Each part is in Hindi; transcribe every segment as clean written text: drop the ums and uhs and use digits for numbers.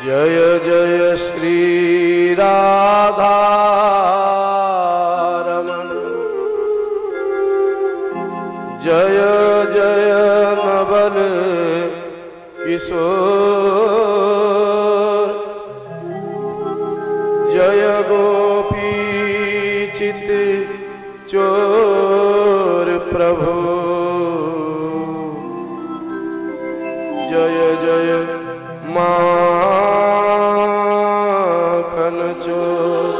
जय जय श्री राधा रमण, जय जय नवल किशोर, जय गोपी चित चोर प्रभु, जय जय माखन चोर।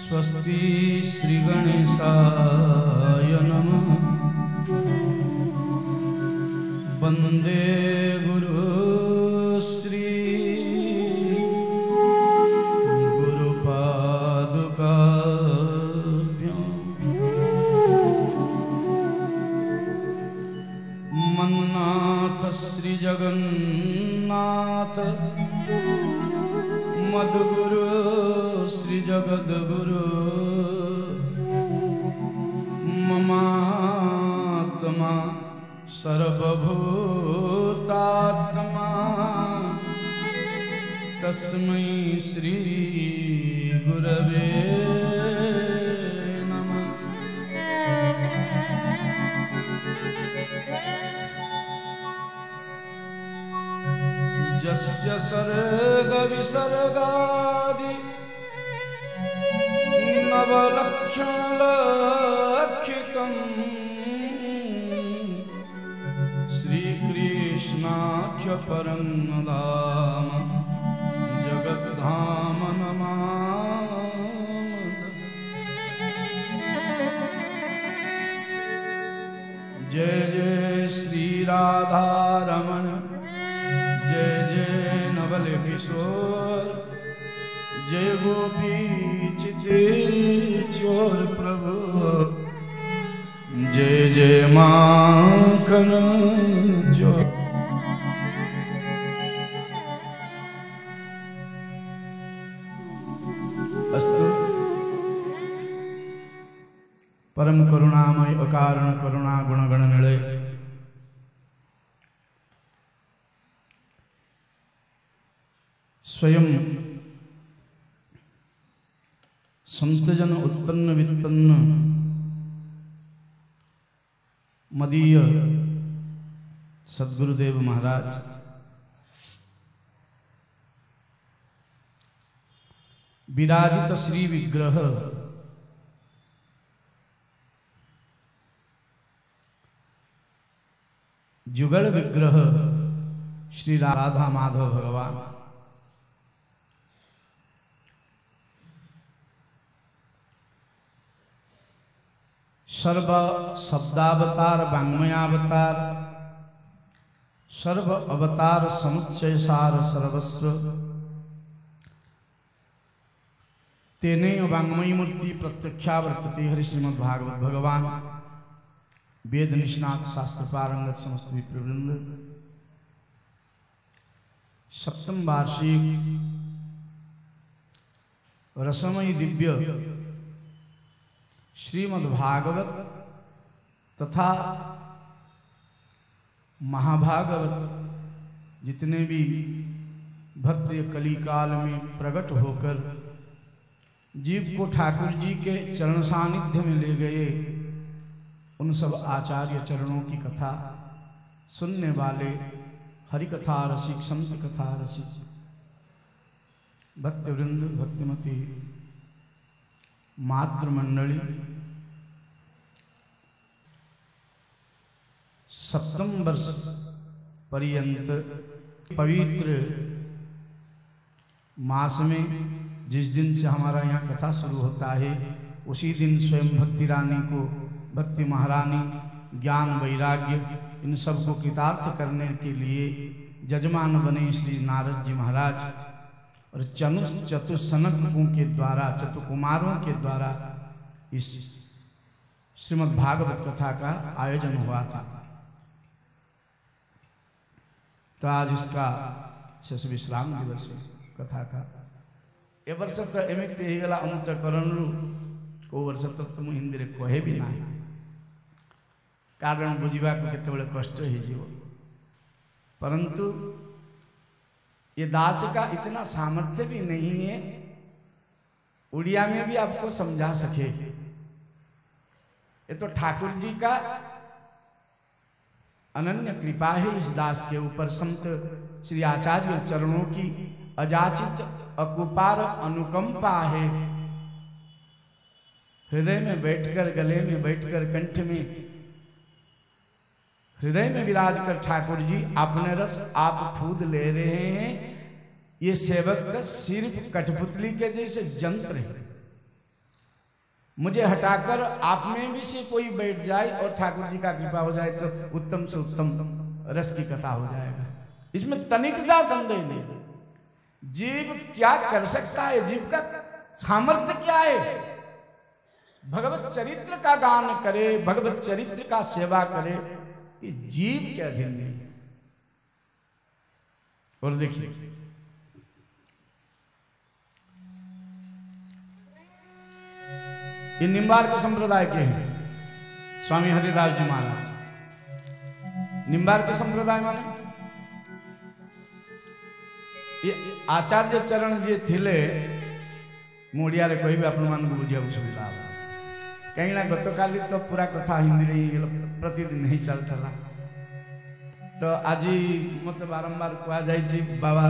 स्वस्ति श्री गणेशाय नमः। वंदे गुरु श्री गुरुपादुकाभ्यां। मन्नाथ श्री जगन्नाथ मद्गुरु श्री जगद्गुरु, ममात्मा सर्वभूतात्मा, तस्मै श्री गुरवे नमः। यस्य सर्ग विसर्गादि नवलक्षणलक्षितम्, श्रीकृष्णाख्य परं धाम जगद्धाम नमामि। जय जय श्री राधा रमण, जय जय नवल किशोर, जय गोपी चिते चोर प्रभु, जय जय माखन चोर। अस्तु। परम करुणामय अकारण करुणा गुणगण निलय, स्वयं संतजन उत्पन्न वित्पन्न मदीय सद्गुरुदेव महाराज विराजित श्री विग्रह जुगल विग्रह श्री राधा माधव भगवान सर्व शब्दावतार वाङ्मयावतार सर्व अवतार समुच्चय सार सर्वस्व तेने वाङ्मयी मूर्ति प्रत्यक्षावर्तते हरि श्रीमद्भागवत भगवान वेद निष्णात शास्त्र पारंगत समस्त विप्रवृंद सप्तम वार्षिक रसमयी दिव्य श्रीमद्भागवत तथा महाभागवत जितने भी भक्त कली काल में प्रकट होकर जीव को ठाकुर जी के चरण सानिध्य में ले गए, उन सब आचार्य चरणों की कथा सुनने वाले हरि कथा रसिक संत कथा रसिक भक्तवृंद भक्तिमती मातृमंडली सप्तम वर्ष पर्यंत पवित्र मास में जिस दिन से हमारा यहाँ कथा शुरू होता है उसी दिन स्वयं भक्ति रानी को भक्ति महारानी ज्ञान वैराग्य इन सब को कृतार्थ करने के लिए जजमान बने श्री नारद जी महाराज और चतुसनकों के द्वारा चतुकुमारों के द्वारा इस श्रीमद् भागवत कथा का आयोजन हुआ था। तो आज इसका 6 विश्राम दिवस है कथा का। ए वर्ष तो एमती होगा अमुक करणु को वर्ष तो तुम हिंदी रे कहे भी ना कारण बुझा को केतबेले कष्ट हो, परंतु ये दास का इतना सामर्थ्य भी नहीं है उड़िया में भी आपको समझा सके। ये तो ठाकुर जी का अनन्य कृपा है इस दास के ऊपर। संत श्री आचार्य चरणों की अजाचित अकुपार अनुकंपा है। हृदय में बैठकर, गले में बैठकर, कंठ में, हृदय में विराज कर ठाकुर जी अपने रस आप खुद ले रहे हैं। ये सेवक का सिर्फ कठपुतली के जैसे जंत्र है। मुझे हटाकर आप में भी से कोई बैठ जाए और ठाकुर जी का कृपा हो जाए तो उत्तम से उत्तम रस की कथा हो जाएगा। इसमें तनिक सा संदेह नहीं। जीव क्या कर सकता है, जीव का सामर्थ्य क्या है। भगवत चरित्र का गान करे, भगवत चरित्र का सेवा करे, ये जीव के अधीन नहीं। और देखिए ये निम्बार्क संप्रदाय के हैं स्वामी हरिदास जी महाराज। निम्बार्क संप्रदाय माने ये आचार्य चरण जी थिले मोड़िया रे कोई भी अपन मान को बुझिया सुविधा कहीं ना गतकाली तो पूरा कथा हिंदी रे प्रतिदिन नहीं चलता। तो आज मत बारंबार कह जाए बाबा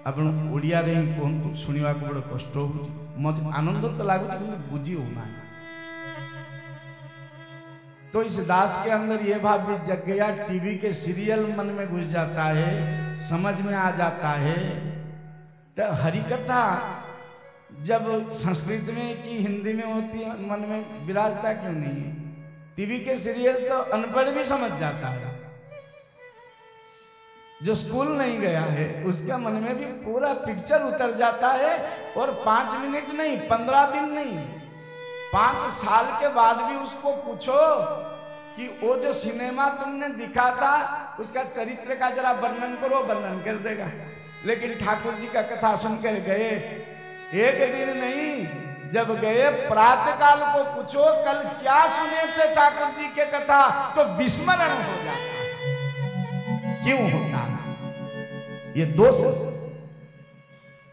अपन ओडिया रे कहतु शुणा को बड़ कष्ट हो, मत आनंद तो लगुच कि बुझी होना। तो इस दास के अंदर ये भाव भी जग गया, टीवी के सीरियल मन में घुस जाता है, समझ में आ जाता है। तो हरिकथा जब संस्कृत में कि हिंदी में होती है मन में विराजता क्यों नहीं है। टीवी के सीरियल तो अनपढ़ भी समझ जाता है। जो स्कूल नहीं गया है उसका मन में भी पूरा पिक्चर उतर जाता है। और 5 मिनट नहीं, 15 दिन नहीं, 5 साल के बाद भी उसको पूछो कि वो जो सिनेमा तुमने दिखा था उसका चरित्र का जरा वर्णन करो, वर्णन कर देगा। लेकिन ठाकुर जी का कथा सुनकर गए, एक दिन नहीं, जब गए प्रातः काल को पूछो कल क्या सुने थे ठाकुर जी के कथा, तो विस्मरण हो जाता है। क्यों होता है? ये दोष है।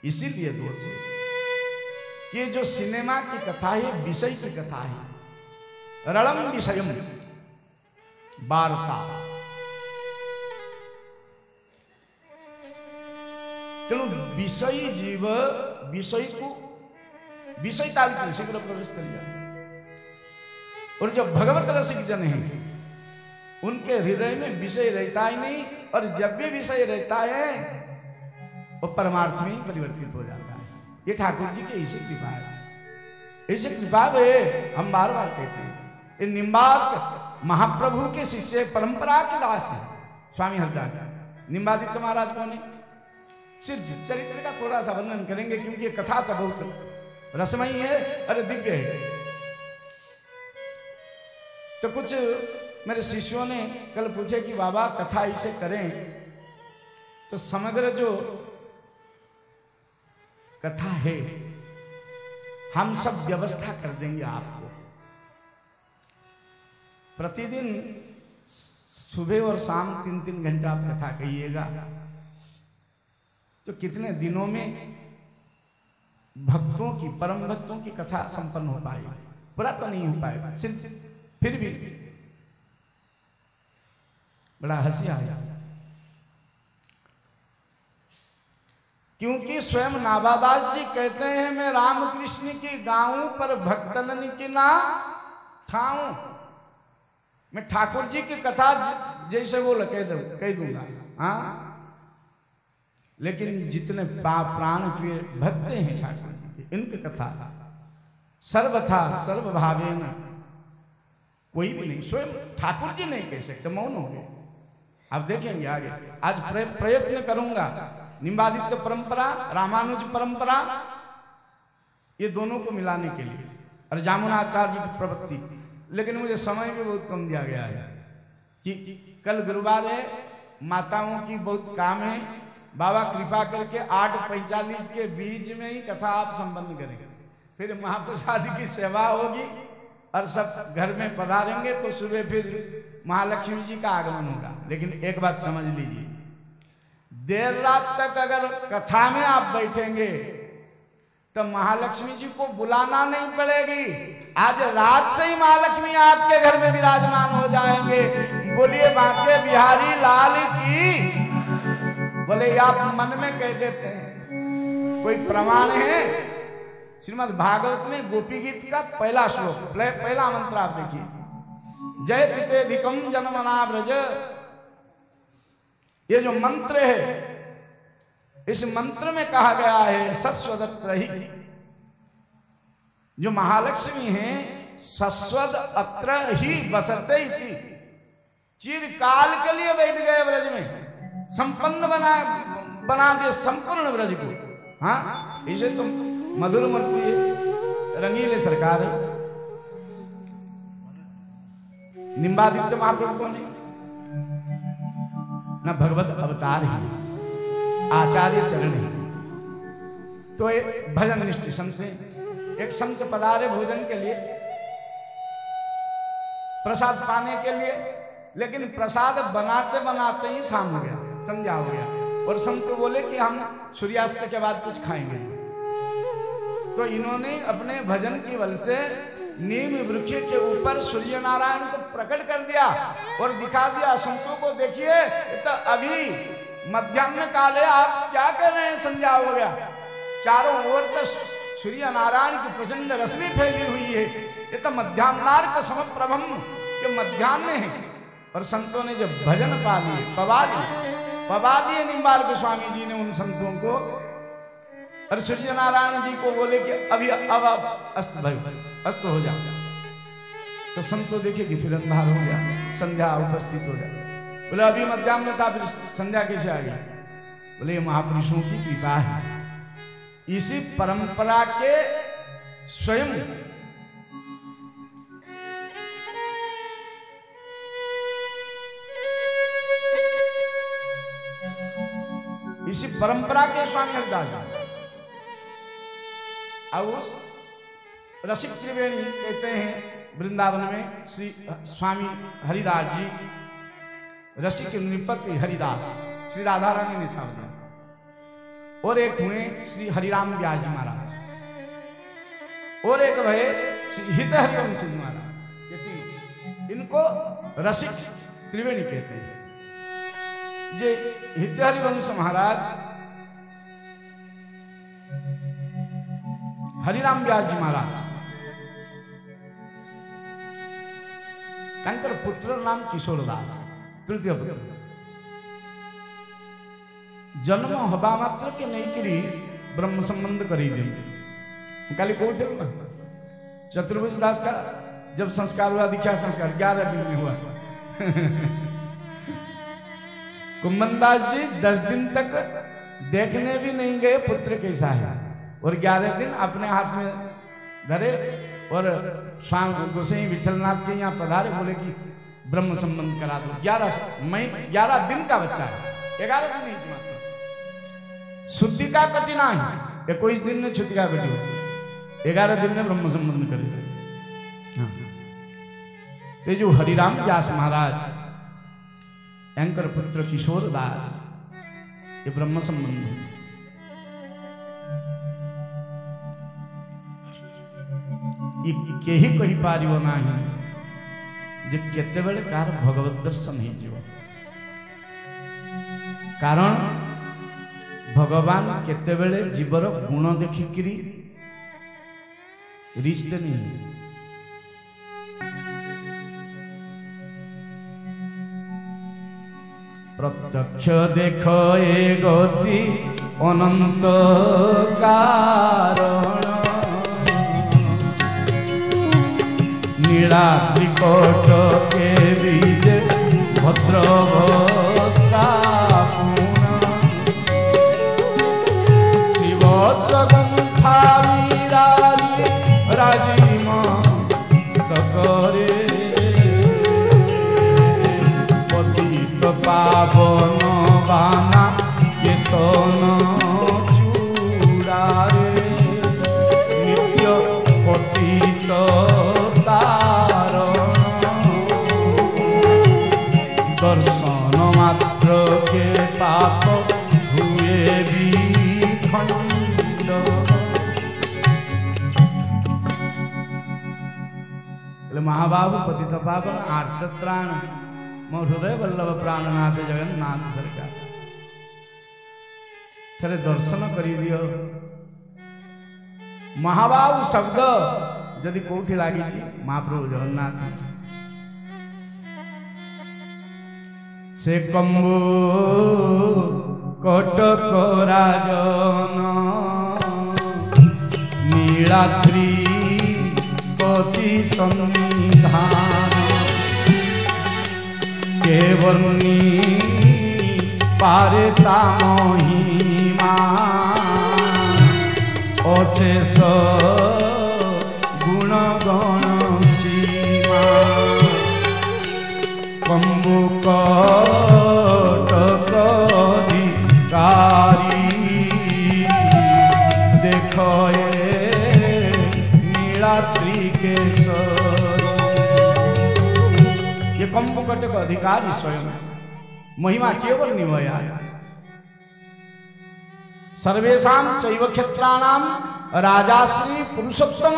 इसीलिए दोष है कि जो सिनेमा की कथा है विषय की कथा है। रणम विषयम वार्ता। तेणु विषय जीव विषय को विषयता शीघ्र प्रवेश कर जाए। और जो भगवत रसिक जन है उनके हृदय में विषय रहता ही नहीं। और जब भी विषय रहता है वो परमार्थ में ही परिवर्तित हो जाता है। ये ठाकुर जी की ऐसी कृपा है, ऐसी कृपा है। हम बार बार कहते हैं ये निम्बार्क महाप्रभु के शिष्य परंपरा के दास है स्वामी हरिदास। निम्बादित्य महाराज कौन है? सिर्फ चरित्र का थोड़ा सा वर्णन करेंगे क्योंकि ये कथा तो बहुत रसमयी है, अरे दिव्य है। तो कुछ मेरे शिष्यों ने कल पूछे कि बाबा कथा इसे करें तो समग्र जो कथा है हम सब व्यवस्था कर देंगे आपको। प्रतिदिन सुबह और शाम 3-3 घंटा आप कथा कहिएगा तो कितने दिनों में भक्तों की, परम भक्तों की कथा संपन्न हो पाएगी। पूरा तो नहीं हो पाएगा, सिर्फ फिर भी बड़ा हंसी आया क्योंकि स्वयं नाभादास जी कहते हैं मैं रामकृष्ण की गाऊं पर भक्तन की ना ठाऊं। मैं ठाकुर जी की कथा जैसे वो कह दूंगा, हाँ, लेकिन जितने प्राण प्रिय भक्त हैं ठाकुर जी के, इनकी कथा सर्वथा सर्वभावेन कोई भी नहीं, स्वयं ठाकुर जी नहीं कह सकते, मौन हो गए। आप देखेंगे आगे। आज प्रयत्न करूंगा निम्बादित्य परंपरा, रामानुज परंपरा, ये दोनों को मिलाने के लिए। और जामुनाचार्य की प्रवृत्ति लेकिन मुझे समय भी बहुत कम दिया गया है कि कल गुरुवार है, माताओं की बहुत काम है। बाबा कृपा करके 8:45 के बीच में ही कथा आप संपन्न करेंगे, फिर महाप्रसाद की सेवा होगी और सब घर में पधारेंगे तो सुबह फिर महालक्ष्मी जी का आगमन होगा। लेकिन एक बात समझ लीजिए, देर रात तक अगर कथा में आप बैठेंगे तो महालक्ष्मी जी को बुलाना नहीं पड़ेगी, आज रात से ही महालक्ष्मी आपके घर में विराजमान हो जाएंगे। बोलिए बांके बिहारी लाल की। बोले आप मन में कह देते हैं, कोई प्रमाण है? श्रीमद् भागवत में गोपी गीत का पहला श्लोक, पहला मंत्र आप देखिए, जय तिथेधिकम जनमना ब्रज। ये जो मंत्र है, इस मंत्र में कहा गया है सस्वदत्र ही, जो महालक्ष्मी है सस्वद अत्र ही बसते इति, चिरकाल के लिए बैठ गए ब्रज में, संपन्न बना दिए संपूर्ण ब्रज को। हाँ, इसे तुम मधुर मूर्ति है, रंगीले सरकार है। निम्बादित्य महाप्रभु को नहीं, न भगवत अवतार है, आचार्य चरण है। तो एक भजन निष्ठ संत है, एक संत पधारे भोजन के लिए, प्रसाद पाने के लिए, लेकिन प्रसाद बनाते बनाते ही शाम हो गया, संध्या हो गया, और संत बोले कि हम सूर्यास्त के बाद कुछ खाएंगे। तो इन्होंने अपने भजन की बल से नीम वृक्ष के ऊपर सूर्य नारायण को प्रकट कर दिया और दिखा दिया संतों को, देखिए तो अभी मध्याह्न काल है, आप क्या कर रहे हैं, संध्या हो गया। चारों ओर तो सूर्य नारायण की प्रचंड रश्मि फैली हुई है, ये तो मध्याह्नार्क समप्रभम, ये मध्याह्न है। और संतों ने जब भजन पा लिए, पवा दिए निम्बार्क स्वामी जी ने उन संतों को, और सूर्य नारायण जी को बोले कि अभी अब अस्त हो जाओ। तो संतों देखे कि फिर अंधार हो गया, संध्या उपस्थित हो जाए। बोले अभी मध्याह्न था, फिर संध्या कैसे आ गई? बोले महापुरुषों की कृपा है, इसी परंपरा के स्वयं इसी परंपरा के स्वामी हरिदास जी, अब रसिक त्रिवेणी कहते हैं वृंदावन में श्री स्वामी हरिदास जी, रसिक नृपति हरिदास, श्री राधा रानी ने छाप दिया। और एक हुए श्री हरिराम व्यास जी महाराज, और एक भय श्री हित हरिवंश जी महाराज, ये तीन, इनको रसिक त्रिवेणी कहते हैं। जे हित हरिवंश महाराज, हरिराम व्यास जी महाराज, तंकर पुत्र नाम किशोरदास, तृतीय पुत्र। जन्म हवा मात्र के नहीं करी ब्रह्म संबंध करी दिंती। काली को थे ना चतुर्भुज दास का जब संस्कार हुआ, दीक्षा संस्कार 11 दिन में हुआ। कुंभन दास जी 10 दिन तक देखने भी नहीं गए पुत्र कैसा है, और 11 दिन अपने हाथ में धरे और स्वामी गोसाई विठलनाथ के यहाँ पधारे, बोले कि ब्रह्म संबंध करा दो। 11 दिन का बच्चा है, 11 दिन नहीं मात्र। शुद्धि का कटिना है, 21 दिन में छुट्टी का कटी, 11 दिन में ब्रह्म संबंध करे। तो जो हरिराम व्यास महाराज, एंकर पुत्र किशोर दास, ये ब्रह्म संबंध है। ये ही कही पारिबो नाही जे केतेबेले कार भगवत दर्शन ही जीव, कारण भगवान केतेबेले जीवर गुण देखिकिरी रिश्ते नहीं। प्रत्यक्ष देख ए गति अनंत कारण, नीला त्रिकोट के बीज भद्र भक्ता श्रीवत्स गुंफा विरारी राजीम करे বৃন্দাবন বানা কেতন চূড়ারে নিত্য পতিত তারণ দর্শন মাত্র কে পাপ হুয়ে বিখণ্ড। महाबाबू पतित पावन आर्तत्राण मो हृदय वल्लभ प्राणनाथ जगन्नाथ सरकार थरे दर्शन करी दियो। महाबाबू शब्द जदि कोठी लागी महाप्रभु जगन्नाथ से कम्बु कटक राजन नीलाद्री पति सन्निधान के वर्णी पारे ता महिमा अशेष गुण गण सीमा कम्बुक अधिकारी देख नीलाद्री ये कम्बुकटक अधिकारी स्वयं महिमा केवल निभया सर्वेषां चैव क्षेत्राणां राजाश्री पुरुषोत्तम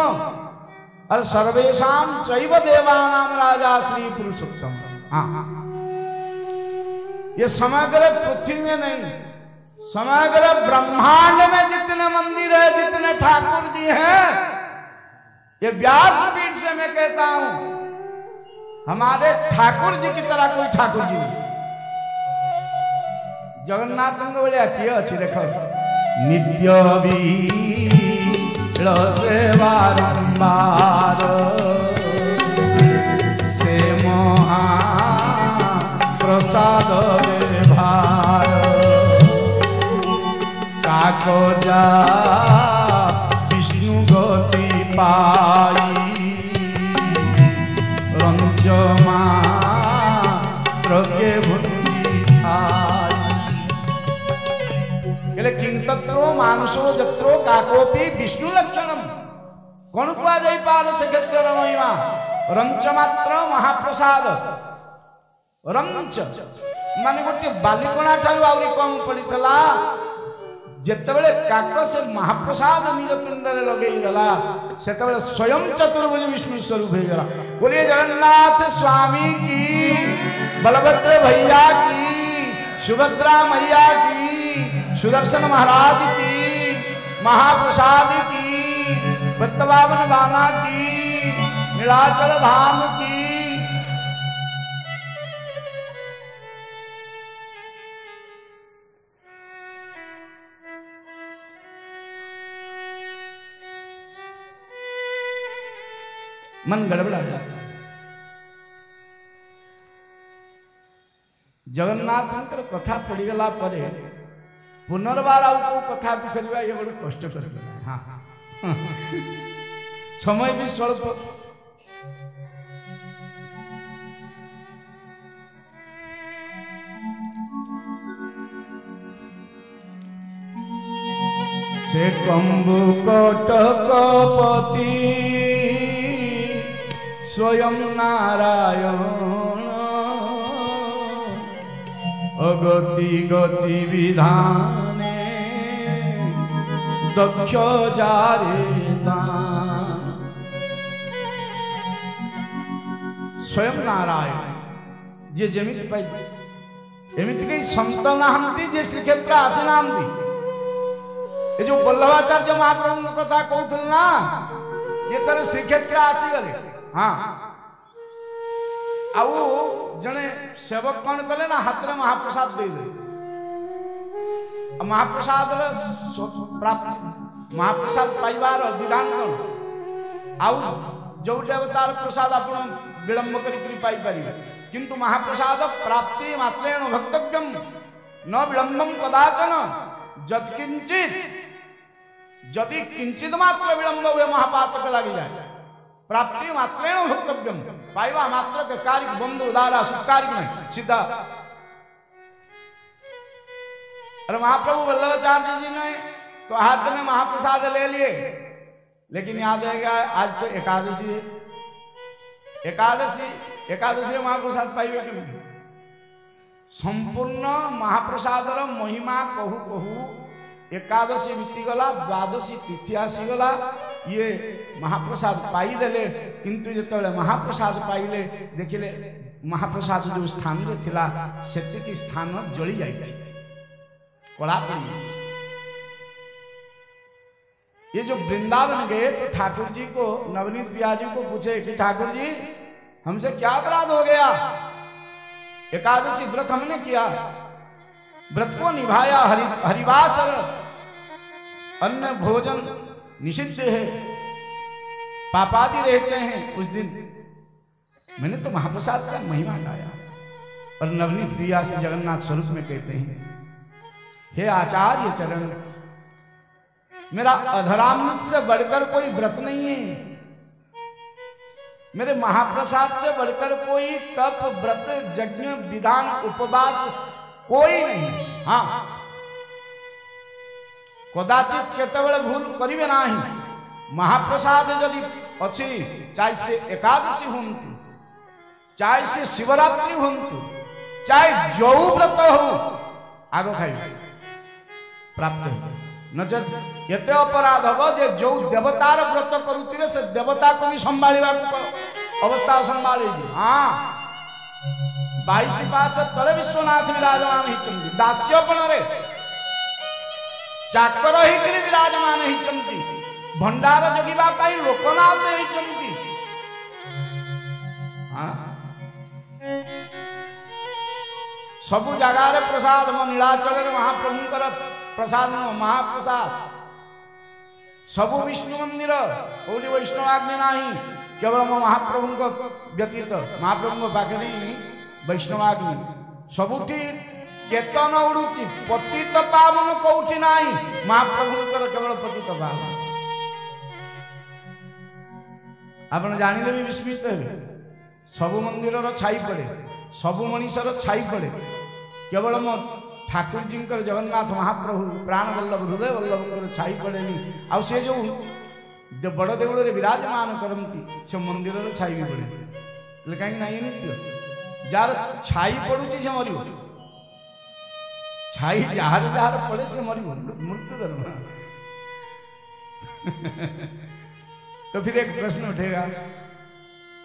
और सर्वेषां चैव देवानां राजाश्री पुरुषोत्तम। हाँ, ये समग्र पृथ्वी में नहीं, समग्र ब्रह्मांड में जितने मंदिर है, जितने ठाकुर जी हैं, ये व्यासपीठ से मैं कहता हूं हमारे ठाकुर जी की तरह कोई ठाकुर जी नहीं। जगन्नाथ बोले किए अच्छी देखो नित्य बील से बारंबार से महा प्रसाद भार काको जा विष्णु गति पाई रंजमा प्रगे भुंजी किंग तत्रो मानुषो जत्रो काकोपी विष्णु लक्षणम कौन कुआ जाई पार से क्षेत्र महिमा रंच मात्र महाप्रसाद रंच माने गोटे बालिकोणा ठारू आउरी कम पड़ीथला जेतेबेले काक से महाप्रसाद निज तुंडरे लगेई गला सेतेबेले स्वयं चतुर्भुज विष्णु स्वरूप हो गला। बोलिए जगन्नाथ स्वामी की, बलभद्र भैया की, सुभद्रा मैया की, सुदर्शन महाराज की, महाप्रसाद की, वृत्तवावन बाना की, नीलाचल धाम की। मन गड़बड़ा जाता। जगन्नाथ कथा पड़ीगला परे पुनर्बार आउ कथा फेरवा ये बड़ कष्ट कर। हाँ समय भी स्वल्प। से कम्बुकटकपति स्वयं नारायण अगति गति विधाने दक्ष जारे स्वयं नारायण जे जेमिति पाई एमिति कई संत नाहंती जे श्रीक्षेत्र आसी नाहंती। ये जो वल्लभाचार्य महाप्रभु कथा कहूल ना ये तरह श्रीक्षेत्र आसी गले। हाँ आउ जने सेवक कौन कले ना हाथ में महाप्रसाद दे दे महाप्रसाद प्राप्त महाप्रसाद पाइबार विधान कौन आउ जो देवतार प्रसाद आपण विलंब करी पाई परिबे किंतु महाप्रसाद प्राप्ति मात्रेण भक्तव्यम न विलंबम कदाचन जत्किंचित जदि किंचित मात्र विलंब हुए महापातक लगी जाए प्राप्ति मात्रेण भक्तव्यम पाइबा मात्र के कार्य बंधु दारा सुकार्य नहीं सीधा और महाप्रभु वल्लभाचार्य जी ने तो हाथ में महाप्रसाद ले लिए, लेकिन याद है क्या, आज तो एकादशी है, एकादशी महाप्रसाद पाइबे कि संपूर्ण महाप्रसाद महिमा कहू कहू एकादशी बीतीगला, द्वादशी तिथि आसीगला, ये महाप्रसाद पाइदेले, किंतु जिते महाप्रसाद पाइले देखिले महाप्रसाद जो स्थान में थिला सेतिकी स्थान जली जाइए, कला पड़ी। ये जो वृंदावन गए तो ठाकुर जी को, नवनीत पियाजी को पूछे कि ठाकुर जी हमसे क्या अपराध हो गया, एकादशी व्रत हमने किया, व्रत को निभाया, हरिवास अन्न भोजन निषिद्ध है, पापादि रहते हैं उस दिन, मैंने तो महाप्रसाद का महिमा गाया। और नवनीत प्रिया से जगन्नाथ स्वरूप में कहते हैं, हे आचार्य चरण, मेरा अधरामृत से बढ़कर कोई व्रत नहीं है, मेरे महाप्रसाद से बढ़कर कोई तप व्रत यज्ञ विधान उपवास कोई नहीं। हाँ, कदाचित केतबेले भूल करिवे नाही, महाप्रसाद यदि अच्छी, चाहे से एकादशी हुंतु, चाहे से शिवरात्रि हुंतु, चाहे जो व्रत हो आगो खाई प्राप्त है। नचेत एते अपराध हम जे जो देवतार व्रत करुथिबे से देवता को भी संभाळिबा अवस्था संभाळी। हाँ, 22 पाच तले विश्वनाथ विराजमान होइचंती, दास्यपण रे चाकर होइकरी विराजमान होइचंती, भंडार जगिबा पाई लोकनाथ होइचंती। हाँ, सबु जगार प्रसाद म नीलाचल महाप्रभुंकर प्रसाद महाप्रसाद, सबु विष्णु मंदिर कोटी वैष्णवाग्नि नाही, केवल मो महाप्रभु को व्यतीत महाप्रभु पाखे वैष्णवाग्नि सबुठी केतन उड़ुची, पतित पावन कोठी नाही, महाप्रभुंकर केवल पतित पावन। आपण जानिले भी विस्मित हेबे, सबु मंदिर छाई पड़े, सबु मनीषर छाई पड़े, केवल मो ठाकुर जी जगन्नाथ महाप्रभु प्राण वल्लभ हृदय वल्लभ छाई पड़ेनी। आ से जो बड़ देवल विराजमान करती से मंदिर छाई भी पड़े, कहीं ना ये नित्य जार छाई पड़ुची से मर, छाई जार जार पड़े से मर मृत्यु धर्म। तो फिर एक प्रश्न उठेगा,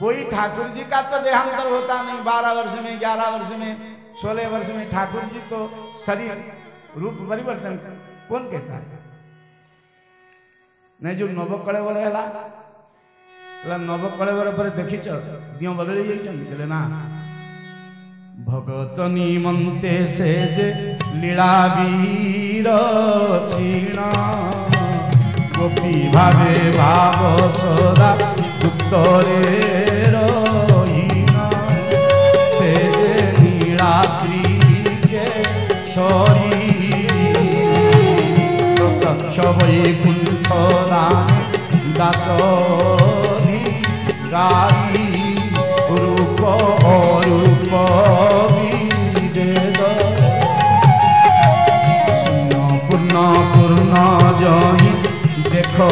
कोई ठाकुर जी का तो देहांतर होता नहीं, 12 वर्ष में, 11 वर्ष में, 16 वर्ष में, ठाकुर जी तो शरीर रूप परिवर्तन कौन कहता है? नहीं, जो नवकलेवर है नवकलेवर पर देखी दियो बदली जाइए ना, भगत निमंते से जे लीला वीर क्षीण, गोपी भावे भाव सदा उत्तरे रहीना, से जे नीलाद्रि के सरी प्रत्यक्ष वैकुंठ दासरी गारी, रूप अरूप विवेद, शून्य पूर्ण पूर्ण जही देखो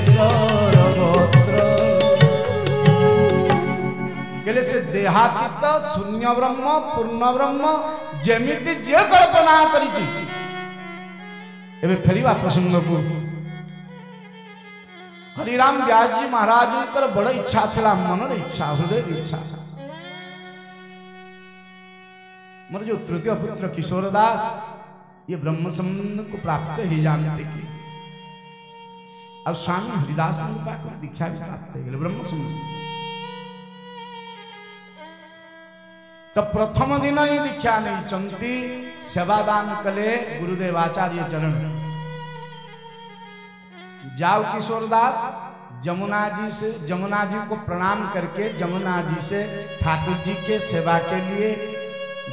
सर्वत्र। कहले से देहातीत शून्य ब्रह्म पूर्ण ब्रह्म जेमिति जे कल्पना करिछि। एबे फेरिबा प्रसंग को, हरिराम व्यास जी महाराज पर बड़ इच्छा था, मनर इच्छा, हृदय इच्छा। मोर जो तृतीय पुत्र किशोर दास ये ब्रह्म संबंध को प्राप्त ही जानते कि अब स्वामी हरिदास को दीक्षा भी प्राप्त हो गए ब्रह्म संबंध। तो प्रथम दिन ही दीक्षा नहीं चंती सेवादान कले गुरुदेव आचार्य चरण। जाओ किशोर दास जमुना जी को प्रणाम करके जमुना जी से ठाकुर जी के सेवा के लिए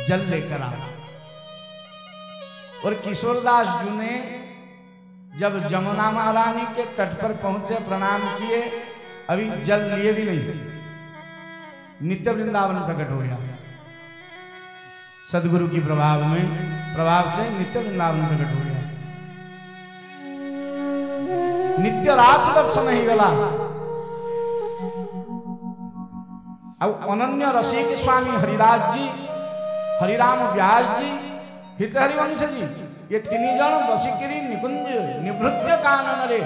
जल लेकर आओ। और किशोर दास जी ने जब जमुना महारानी के तट पर पहुंचे, प्रणाम किए, अभी जल लिए भी नहीं, नित्य वृंदावन प्रकट हो गया सदगुरु की प्रभाव में। प्रभाव से नित्य वृंदावन प्रकट हो गया। नित्य रास दर्शन ही गला। अब अनन्य रसिक स्वामी हरिदास जी, हरिराम व्यास जी, हित हरिवंश जी, ये तीन जन बसिकी निकुंज निवृत्त कानन रे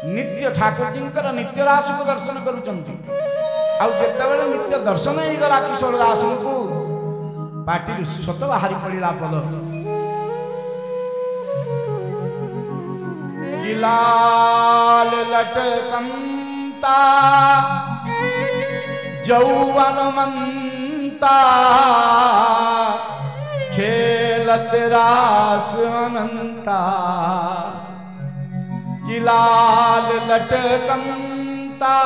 नित्य ठाकुर जी नित्य रास को दर्शन करुचंती। आउ जेतेबेले नित्य दर्शन ही गला किशोर दास को पार्टी स्वत बाहरी पड़ा पद लाल लटकंता जौवनमंता खेलत रास अनंता। कि लाल लटकंता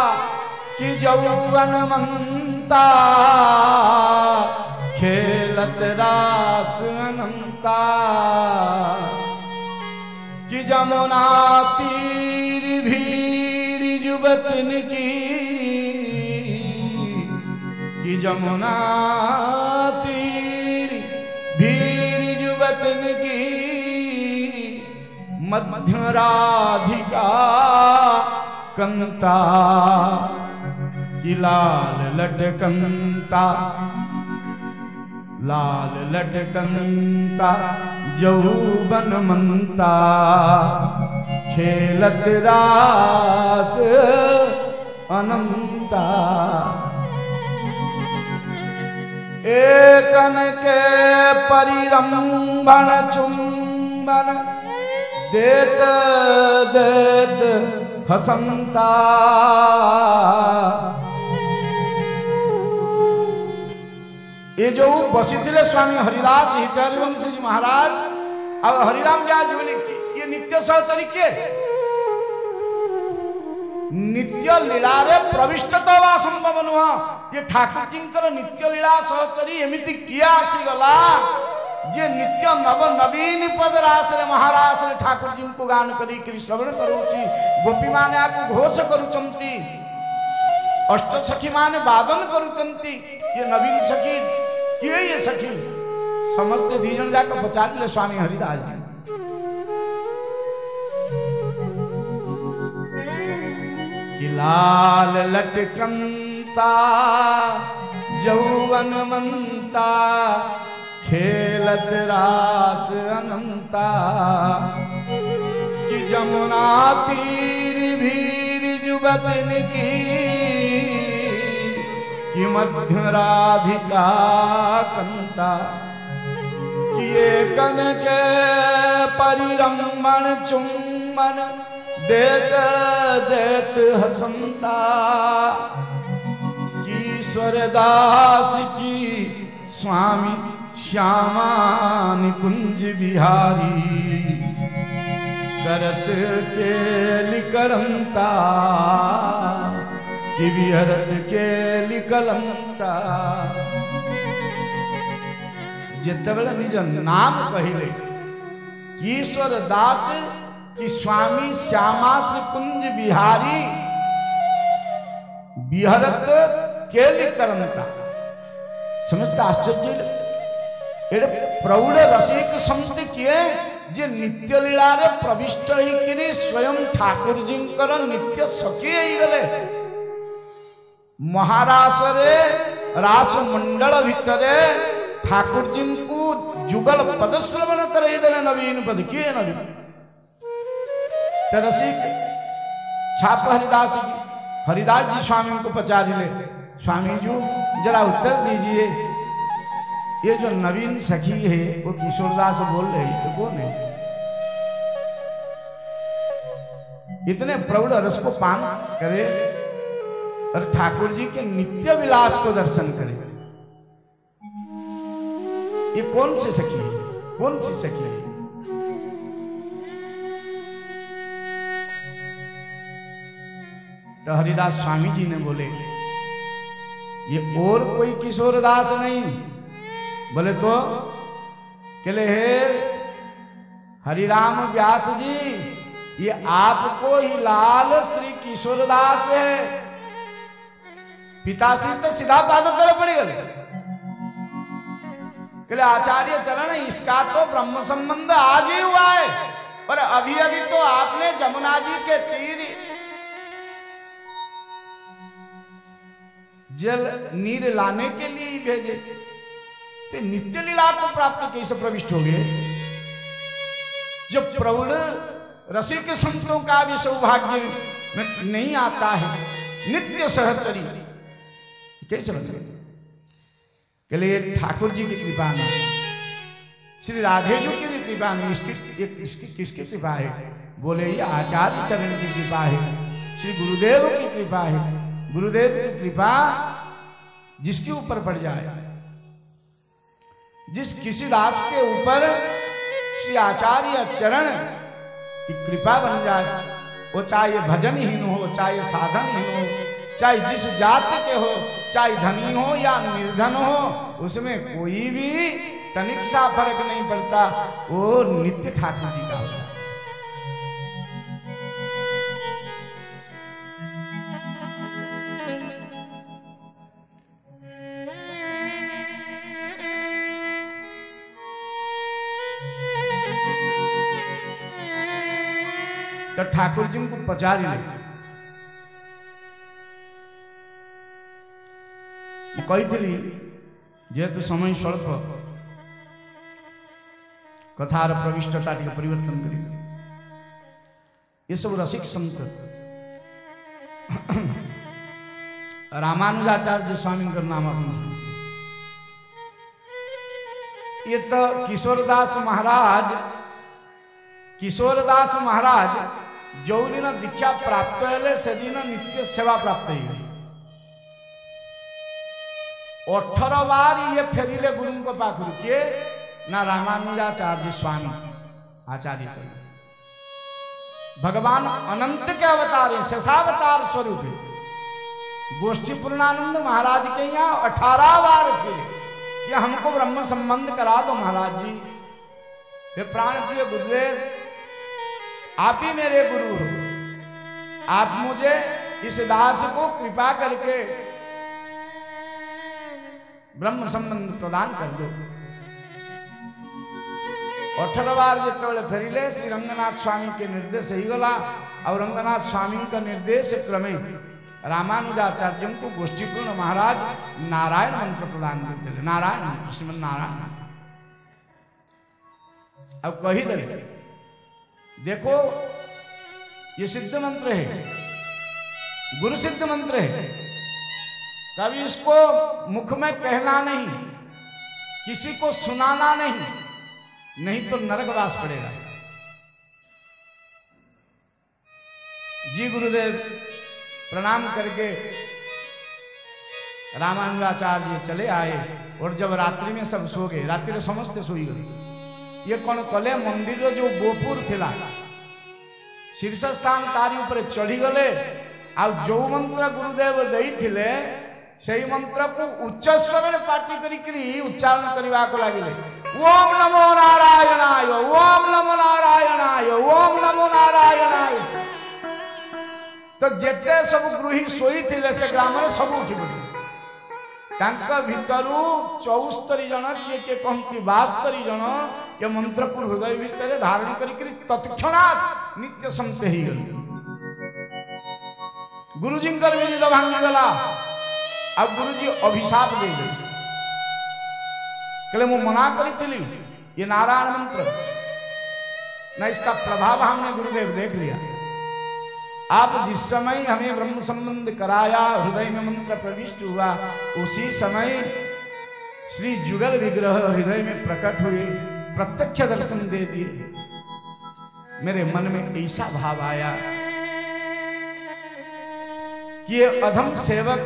कि जौवनमंता खेलत रास अनंता। कि जमुना तीर भीर जुबतन की, कि जमुना तीर भीर जुबतन की मध्य राधिका कंता। कि लाल लटकंता, लाल लटकंता जौवनमंता खेलत रास अनंता। एकन के परिरंभण चुंबन देत देत हसंता। ये जो बसीथिले स्वामी हरिदास हरिवंश जी महाराज अब हरिराम व्यास बोले ये नित्य सहचरी के नित्य लीला रे प्रविष्ट तो संभव नुह। ये ठाकुर जी नित्य लीला सहचरी एमती किए आसीगला जे नित्य नव नवीन पद रास रे महारास रे ठाकुर जी को गान करी श्रवण करूची। गोपी माने आपको घोष करूचंती, अष्ट सखी माने वादन करूचंती। ये नवीन सखी किए ये सखी समस्त दी जन जाकर पचार स्वामी हरिदास जी। लाल लटकंता जौवनमंता खेलत रास अनंता। कि जमुना तीर भीर जुबतन की, कि मध्य राधिका कंता। कि एकन के परिरंभण चुम्बन देत देत हसंता। कि ईश्वरदास की स्वामी श्यामा निकुंज बिहारी करत केलि करंता। कि विहरत केलि कलंता। जेतेबेले निज नाम कहिले ईश्वर दास कि स्वामी श्यामा श्री कुंज बिहारी विहरत केलि करंता। समस्त आश्चर्य एडे प्रौढ़ रसिक संत किए जे नित्य लीला रे प्रविष्ट होइकरी स्वयं ठाकुर जी नित्य सखी हो गले। महारास रे रास मंडल भितरे ठाकुर जी को जुगल पद श्रवण करे देले। नवीन पद किए नवीन रसिक छाप हरिदास जी, हरिदास जी स्वामी को पचारिले, स्वामी जी जरा उत्तर दीजिए ये जो नवीन सखी है वो किशोरदास बोल रही है कौन है? इतने प्रौढ़ रस को पान करे और ठाकुर जी के नित्य विलास को दर्शन करे। ये कौन सी सखी है? कौन सी सखी है? तो हरिदास स्वामी जी ने बोले ये और कोई किशोरदास नहीं। बोले तो कहले हे हरिराम व्यास जी ये आपको ही लाल श्री किशोरदास है। पिताश्री तो सीधा पाद तरफ पड़ गए। बोले आचार्य चरण इसका तो ब्रह्म संबंध आज ही हुआ है, पर अभी अभी तो आपने जमुना जी के तीर जल नीर लाने के लिए ही भेजे, तो नित्य लीला को प्राप्त कैसे प्रविष्ट हो गए? जब प्रौढ़ रसिक संतों का भी सौभाग्य में नहीं आता है, नित्य सहचरी कैसे बन गए? के लिए ठाकुर जी की कृपा नहीं, श्री राधे जी की भी कृपा नहीं, इसकी किसकी कृपा है? बोले ये आचार्य चरण की कृपा है, श्री गुरुदेव की कृपा है। गुरुदेव की कृपा जिसके ऊपर पड़ जाए, जिस किसी दास के ऊपर श्री आचार्य चरण की कृपा बन जाए, वो चाहे भजनहीन हो, चाहे साधनहीन हो, चाहे जिस जाति के हो, चाहे धनी हो या निर्धन हो, उसमें कोई भी तनिक सा फर्क नहीं पड़ता, वो नित्य ठाकुर जी का होता है। तो ठाकुर जी को पचारी ले कही जेहेतु समय स्वल्प कथार प्रविष्टता टी परिवर्तन करी ये सब रसिक संत रामानुजाचार्य स्वामी का नाम अपन ये तो किशोरदास महाराज जो दिन दीक्षा प्राप्त है से दिन नित्य सेवा प्राप्त है 18 बार ये फेरिले गुरु को पाखु किए ना रामानुजाचार्य स्वामी आचार्य चरण भगवान अनंत के अवतार है, शेषावतार स्वरूप है। गोष्ठी पूर्णानंद महाराज के यहाँ 18 बार फिरे कि हमको ब्रह्म संबंध करा दो महाराज जी। वे प्राण प्रिय गुरुदेव आप ही मेरे गुरु हो, आप मुझे इस दास को कृपा करके ब्रह्म संबंध प्रदान कर दो। 18 बार जो फेरिले श्री रंगनाथ स्वामी के निर्देश ही गला और रंगनाथ स्वामी का निर्देश क्रमे रामानुजाचार्य को गोष्ठीपूर्ण महाराज नारायण मंत्र प्रदान करते थे। नारायण मंत्र, श्रीमद नारायण। अब कही दे देखो ये सिद्ध मंत्र है, गुरु सिद्ध मंत्र है, कभी इसको मुख में कहना नहीं, किसी को सुनाना नहीं, नहीं तो नरकवास पड़ेगा। जी गुरुदेव प्रणाम करके रामानुजाचार्य चले आए और जब रात्रि में सब सो गए, रात्रि समस्त सोई गए। ये कौन कले मंदिर जो गोपुर थिला शीर्ष स्थान तारी ऊपर चढ़ी गले आ जो मंत्र गुरुदेव देई थिले सही मंत्र को उच्च स्वर में पाठी करी उच्चारण करने को लगे। ओम नमो नारायणाय, ओम नमो नारायणाय, ओम नमो नारायणाय। तो जेते सब गृही सोई थिले से ग्राम सब उठी पड़े। भितरू 74 जन किए कहती 72 जन ये मंत्र को हृदय भितर धारण करी तत्क्षणात नित्य संत ही गल। गुरुजी भी निद भांगी गला। अब गुरुजी अभिशाप दे गए, कहले मैं मना करी ये नारायण मंत्र न इसका प्रभाव हमने गुरुदेव देख लिया। आप जिस समय हमें ब्रह्म संबंध कराया, हृदय में मंत्र प्रविष्ट हुआ, उसी समय श्री जुगल विग्रह हृदय में प्रकट हुए, प्रत्यक्ष दर्शन दे दिए। मेरे मन में ऐसा भाव आया कि ये अधम सेवक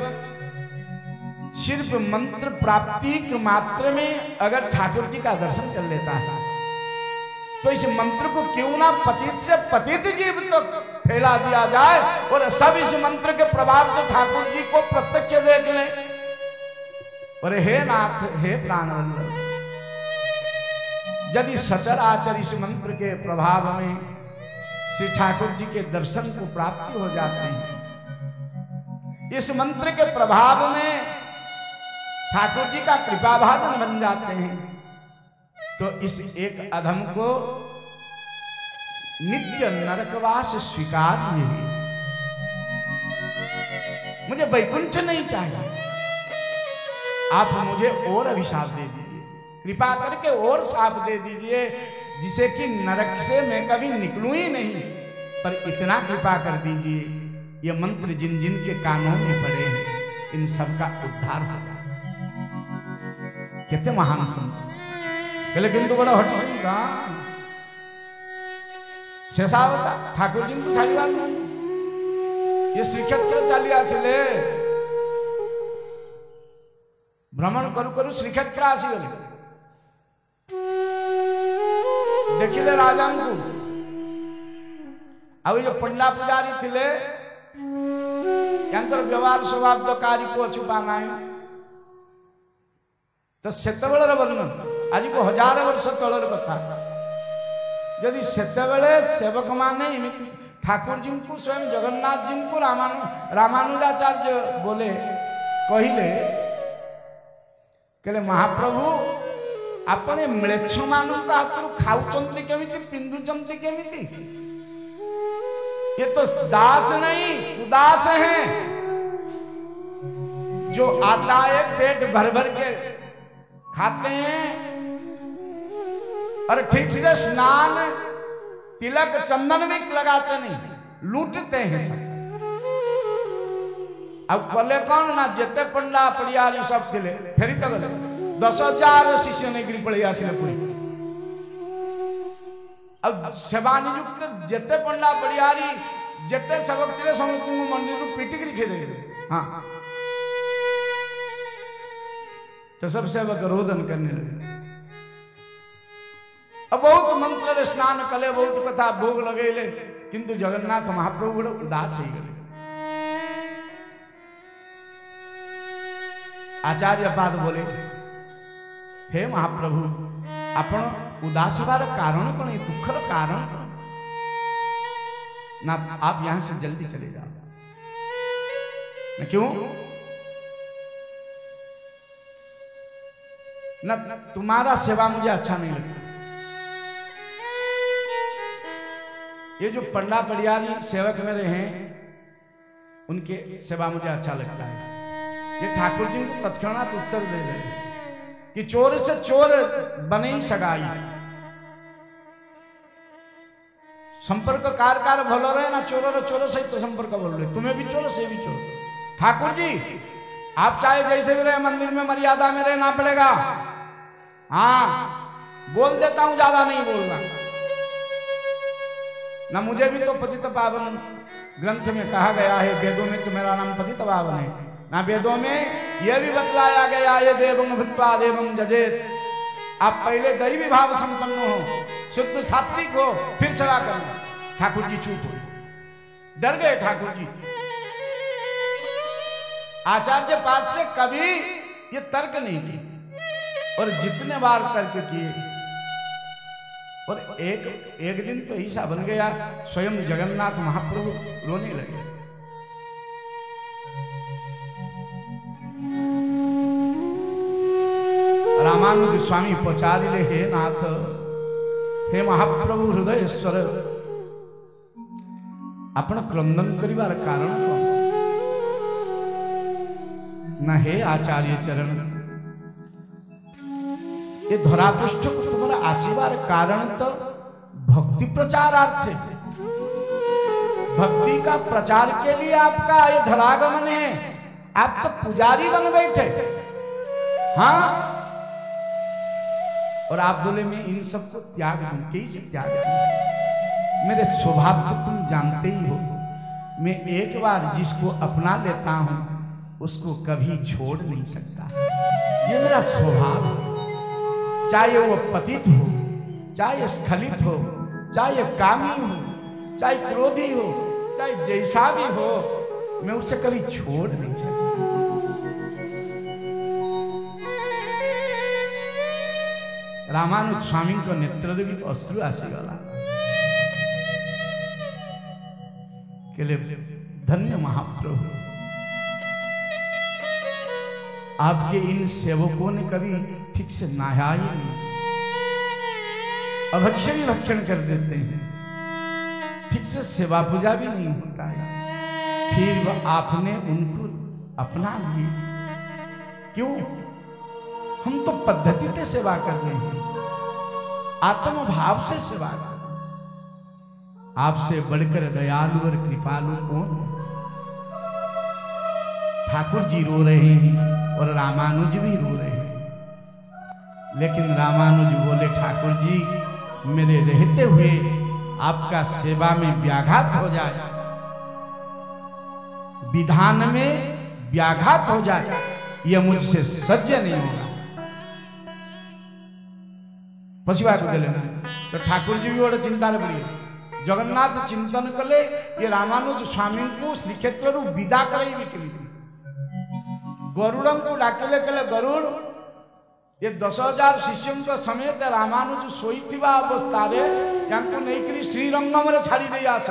सिर्फ मंत्र प्राप्ति के मात्र में अगर ठाकुर जी का दर्शन कर लेता है तो इस मंत्र को क्यों ना पतित से पतित जीव तक फैला दिया जाए और सब इस मंत्र के प्रभाव से ठाकुर जी को प्रत्यक्ष देख ले। और हे नाथ, हे प्राणवल्लभ, यदि सचर आचर इस मंत्र के प्रभाव में श्री ठाकुर जी के दर्शन को प्राप्ति हो जाते हैं, इस मंत्र के प्रभाव में ठाकुर जी का कृपा भाजन बन जाते हैं, तो इस एक अधम को नित्य नरकवास स्वीकार नहीं, मुझे वैकुंठ नहीं चाहिए, आप मुझे और अभिशाप दे दीजिए, कृपा करके और शाप दे दीजिए जिसे कि नरक से मैं कभी निकलूं ही नहीं, पर इतना कृपा कर दीजिए ये मंत्र जिन जिन के कानों में पड़े हैं इन सब का उद्धार होगा। कितने महान संत, लेकिन तो बड़ा हट का शेषावता ठाकुर जी को छाड़ी बात ये श्रीक्षेत्र चाली आसिले भ्रमण करू करू श्रीक्षेत्र आसीगले देखिले राजा को अब जो पंडा पुजारी थिले यांकर व्यवहार स्वभाव तो कार्य को छुपा नहीं तो सेतबेलर वर्णन आज को 1000 वर्ष तलर कथा यदि सेतबेले सेवक माने एमिति ठाकुर जी को स्वयं जगन्नाथ जी को रामानुजाचार्य बोले कहिले कहले महाप्रभु आपने म्लेच्छ मानू का हाथ खाऊचंती केमिति पिंदुचंती केमिति ये तो दास नहीं उदास हैं जो आता है पेट भर भर के खाते हैं और ठीक से स्नान तिलक चंदन भी लगाते नहीं, लूटते हैं सब। अब बोले कौन ना जेते पंडा पड़ियारी सब थिले फेरी तो गले 10,000 शिष्य ने गिरी पड़ी आसिले पूरी। अब सेवा नियुक्त जेते पंडा पड़ियारी जेते सेवक थिले समस्त को मंदिर को पीटिक रिखे दे। हाँ तो सब सेवक रोदन करने लगे। अब बहुत मंत्र रे स्नान कले बहुत कथा भोग लगेले किंतु जगन्नाथ महाप्रभु बड़े उदास ही गए। आचार्य पाद बोले हे महाप्रभु आपण उदास बार कारण कौन है, दुखर कारण कौन ना, आप यहां से जल्दी चले जाओ ना। क्यों ना, तुम्हारा सेवा मुझे अच्छा नहीं लगता। ये जो पंडा पड़ियारी सेवक मेरे हैं उनके सेवा मुझे अच्छा लगता है। ये ठाकुर जी को तत्क्षणात उत्तर दे रहे कि चोर से चोर बने ही सगाई, संपर्क कार भलो रहे ना, चोर चोर सहित तो संपर्क बोल रहे, तुम्हें भी चोर से भी चोर। ठाकुर जी आप चाहे जैसे भी रहे मंदिर में मर्यादा में रहना पड़ेगा। हाँ बोल देता हूं, ज्यादा नहीं बोलना ना। मुझे भी तो पतित पावन ग्रंथ में कहा गया है, वेदों में तो मेरा नाम पतित पावन है ना। वेदों में यह भी बतलाया गया ये देवं भूत्वा देवं जजेत, आप पहले दैवी भाव संपन्न हो, शुद्ध सात्विक हो, फिर सेवा करना। ठाकुर जी चुप हो, डर गए ठाकुर जी। आचार्य पाद से कभी ये तर्क नहीं किए और जितने बार तर्क किए और एक दिन तो ऐसा बन गया स्वयं जगन्नाथ महाप्रभु रोने लगे। रामानुज स्वामी पचारिले हे नाथ हे महाप्रभु हृदयेश्वर आपण क्रंदन करिवार कारण कौन ना। हे आचार्य चरण ये धरापृष्ठ को तुम्हारा आशीर्वाद कारण तो भक्ति प्रचारार्थ है, भक्ति का प्रचार के लिए आपका ये धरागमन है। आप तो पुजारी बन बैठे। हाँ और आप बोले मैं इन सबको त्याग दूं, कैसे त्याग दूं? मेरे स्वभाव तो तुम जानते ही हो, मैं एक बार जिसको अपना लेता हूं उसको कभी छोड़ नहीं सकता। ये मेरा स्वभाव है, चाहे वो पतित हो, चाहे स्खलित हो, चाहे कामी हो, चाहे क्रोधी हो, चाहे जैसा भी हो, मैं उसे कभी छोड़ नहीं सकता। रामानुज स्वामी को नेत्र भी अश्रु आसीगला। केले धन्य महाप्रभु, आपके इन सेवकों ने कभी ठीक से नहाया ही नहीं, अभक्ष्य भी भक्षण कर देते हैं, ठीक से सेवा पूजा भी नहीं होता है। फिर वह आपने उनको अपना लिए, क्यों? हम तो पद्धति से सेवा कर रहे हैं, आत्म भाव से सेवा कर रहे हैं। आपसे बढ़कर दयालु और कृपालु कौन है? ठाकुर जी रो रहे हैं और रामानुज भी रो रहे हैं, लेकिन रामानुज बोले, ठाकुर जी मेरे रहते हुए आपका सेवा में व्याघात हो जाए, विधान में व्याघात हो जाए, यह मुझसे सह्य नहीं होगा। पशिवा को देना तो ठाकुर जी भी बड़े चिंता पड़ी। जगन्नाथ चिंतन कले ये रामानुज स्वामी को श्रीक्षेत्र विदा कराइबे केमिति। गरुड़ को डाकिले कले गरुड़ ये 10,000 शिष्यों समेत रामानुज शोई अवस्था नहीं श्रीरंगम रे छाड़ी दे आस।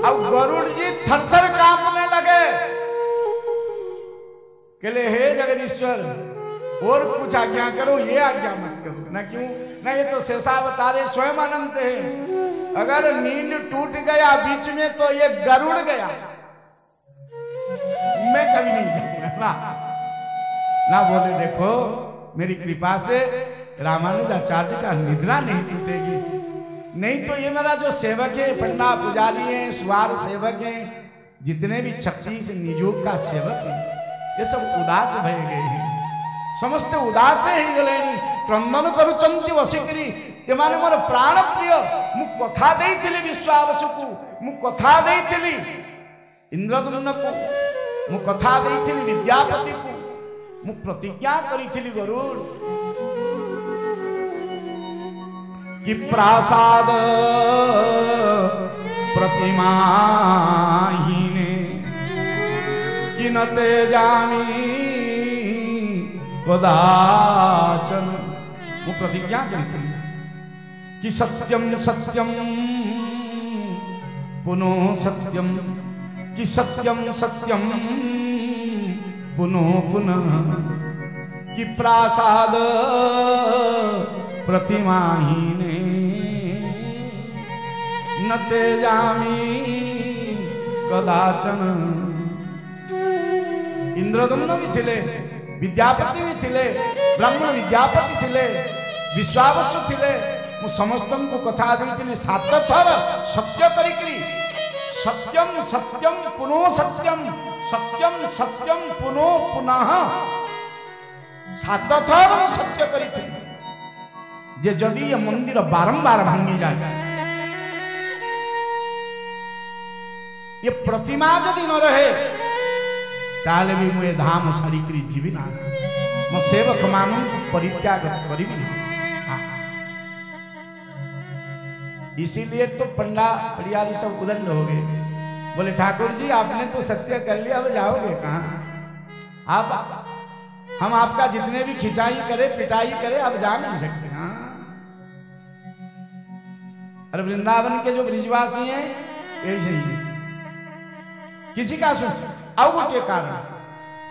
गरुड़ जी थर थर कांपने लगे, कहले हे जगदीश्वर और कुछ आज्ञा करो, ये आज्ञा मत करो। ना क्यों? ना ये तो शेषावतारे स्वयं अनंत है, अगर नींद टूट गया बीच में तो ये गरुड़ गया, मैं कभी नहीं जाऊंगा ना बोले देखो मेरी कृपा से रामानुजाचार्य का निद्रा नहीं टूटेगी, नहीं तो ये मेरा जो सेवक है, पंडा पुजारी है, सुवार सेवक है, जितने भी 36 नियोग का सेवक है, ये सब उदास भय गए हैं, समस्त उदास ही गलेनी। क्रंदन करुचंती वसिकरी ये माने मोर प्राण प्रिय मु कथा देइथिली विश्वावसुकु, मु कथा देइथिली इंद्रदम्न को, मु कथा देइथिली विद्यापति को, मु प्रतिज्ञा करिथिली गरुड़ कि प्रासाद प्रतिमा हीने कि न तेजामी कदाचन। वो प्रतिज्ञा करती कि सत्यम सत्यम पुनः सत्यम, कि सत्यम सत्यम पुनः पुनः, कि प्रासाद प्रतिमाहीने न तेजामी कदाचन। इंद्रदम्न भी थिले, विद्यापति भी थिले, ब्राह्मण विद्यापति थिले, विश्वावसु थिले, मु समस्त को कथा देइथिली 7 थर सत्य करिकरी, सत्यम सत्यम पुनः सत्यम, सत्यम सत्यम पुनः पुनः 7 थर मु सत्य करिथिली जे जदि ये मंदिर बारंबार भांगी जाए, ये प्रतिमा जदि न रहे ताले भी मुझे धाम छाड़ी करी जीवी ना, मो सेवक मानू परित्याग करी भी ना। इसीलिए तो पंडा परियारी सब उदंड हो गए, बोले ठाकुर जी आपने तो सत्य कर लिया, अब जाओगे कहाँ? आप हम आपका जितने भी खिंचाई करे पिटाई करे अब जा नहीं सकते। हाँ, अरे वृंदावन के जो ब्रिजवासी हैं यही सही, किसी का सुन आउ गोटे कारण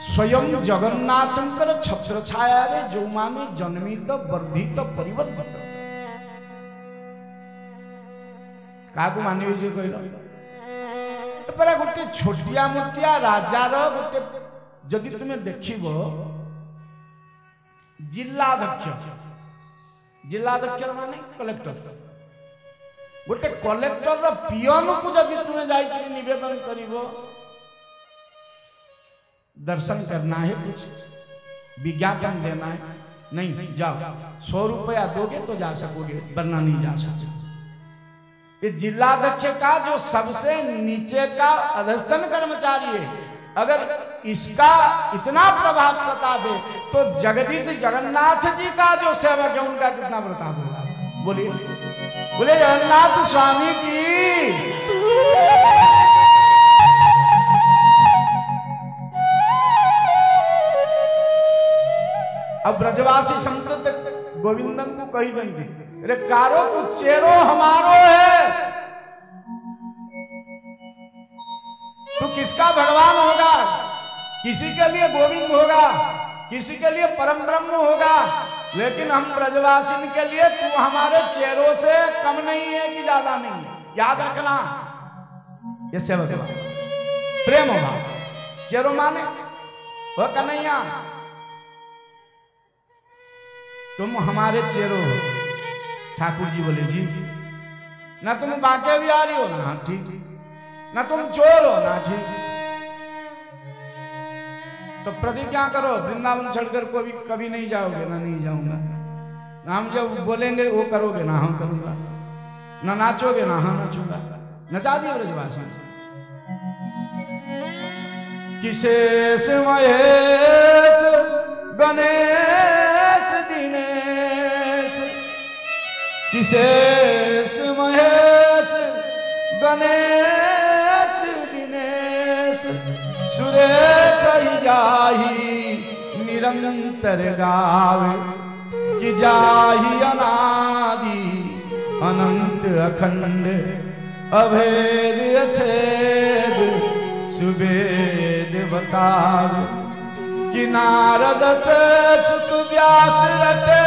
स्वयं जगन्नाथंकर छत्र छाया रे जो माने जन्मित वर्धित परिवर्तित काकू मानिबे जे कहलो पर गोटे छोटिया मोटिया राजार गोटे जदि तुम देखिबो जिलाध्यक्ष, जिलाध्यक्ष माने कलेक्टर, गोटे कलेक्टर पियन को जदि तुम जाई निवेदन करिबो दर्शन करना है, कुछ विज्ञापन देना है, नहीं जाओ 100 रुपया दोगे तो जा सकोगे वरना नहीं जा सकते। ये जिलाध्यक्ष का जो सबसे नीचे का अधस्तन कर्मचारी है, अगर इसका इतना प्रभाव प्रताप है तो जगदीश जगन्नाथ जी का जो सेवक है उनका कितना प्रताप होगा? बोलिए बोले जगन्नाथ स्वामी की। अब ब्रजवासी संत गोविंदन को कही गई थी, अरे कारो तू चेरो हमारो है, तू किसका भगवान होगा? किसी के लिए गोविंद होगा, किसी के लिए परम ब्रह्म होगा, लेकिन हम ब्रजवासिन के लिए तू हमारे चेहरों से कम नहीं है कि ज्यादा नहीं है, याद रखना। ये सेवक प्रेम होगा, चेहरों माने वो कन्हैया तुम हमारे चेहरों हो। ठाकुर जी बोले जी ना तुम बांके बिहारी हो ना, ठीक, ना तुम चोर हो ना, ठीक, तो प्रतिज्ञा करो वृंदावन छोड़कर कभी नहीं जाओगे। ना नहीं जाऊंगा। हम जब बोलेंगे वो करोगे ना, हम करूंगा। ना नाचोगे ना, हाँ नाचूंगा। नचा दिए ब्रजवासी। किशेष महेश गणेश दिनेश, किशेष महेश गणेश दिनेश, सुरेश ही जाही निरंतर गावे, कि जाही अनादि अनंत अखंड अभेद अछेद सुवेद बतावे, कि नारद से सुत व्यास रटे,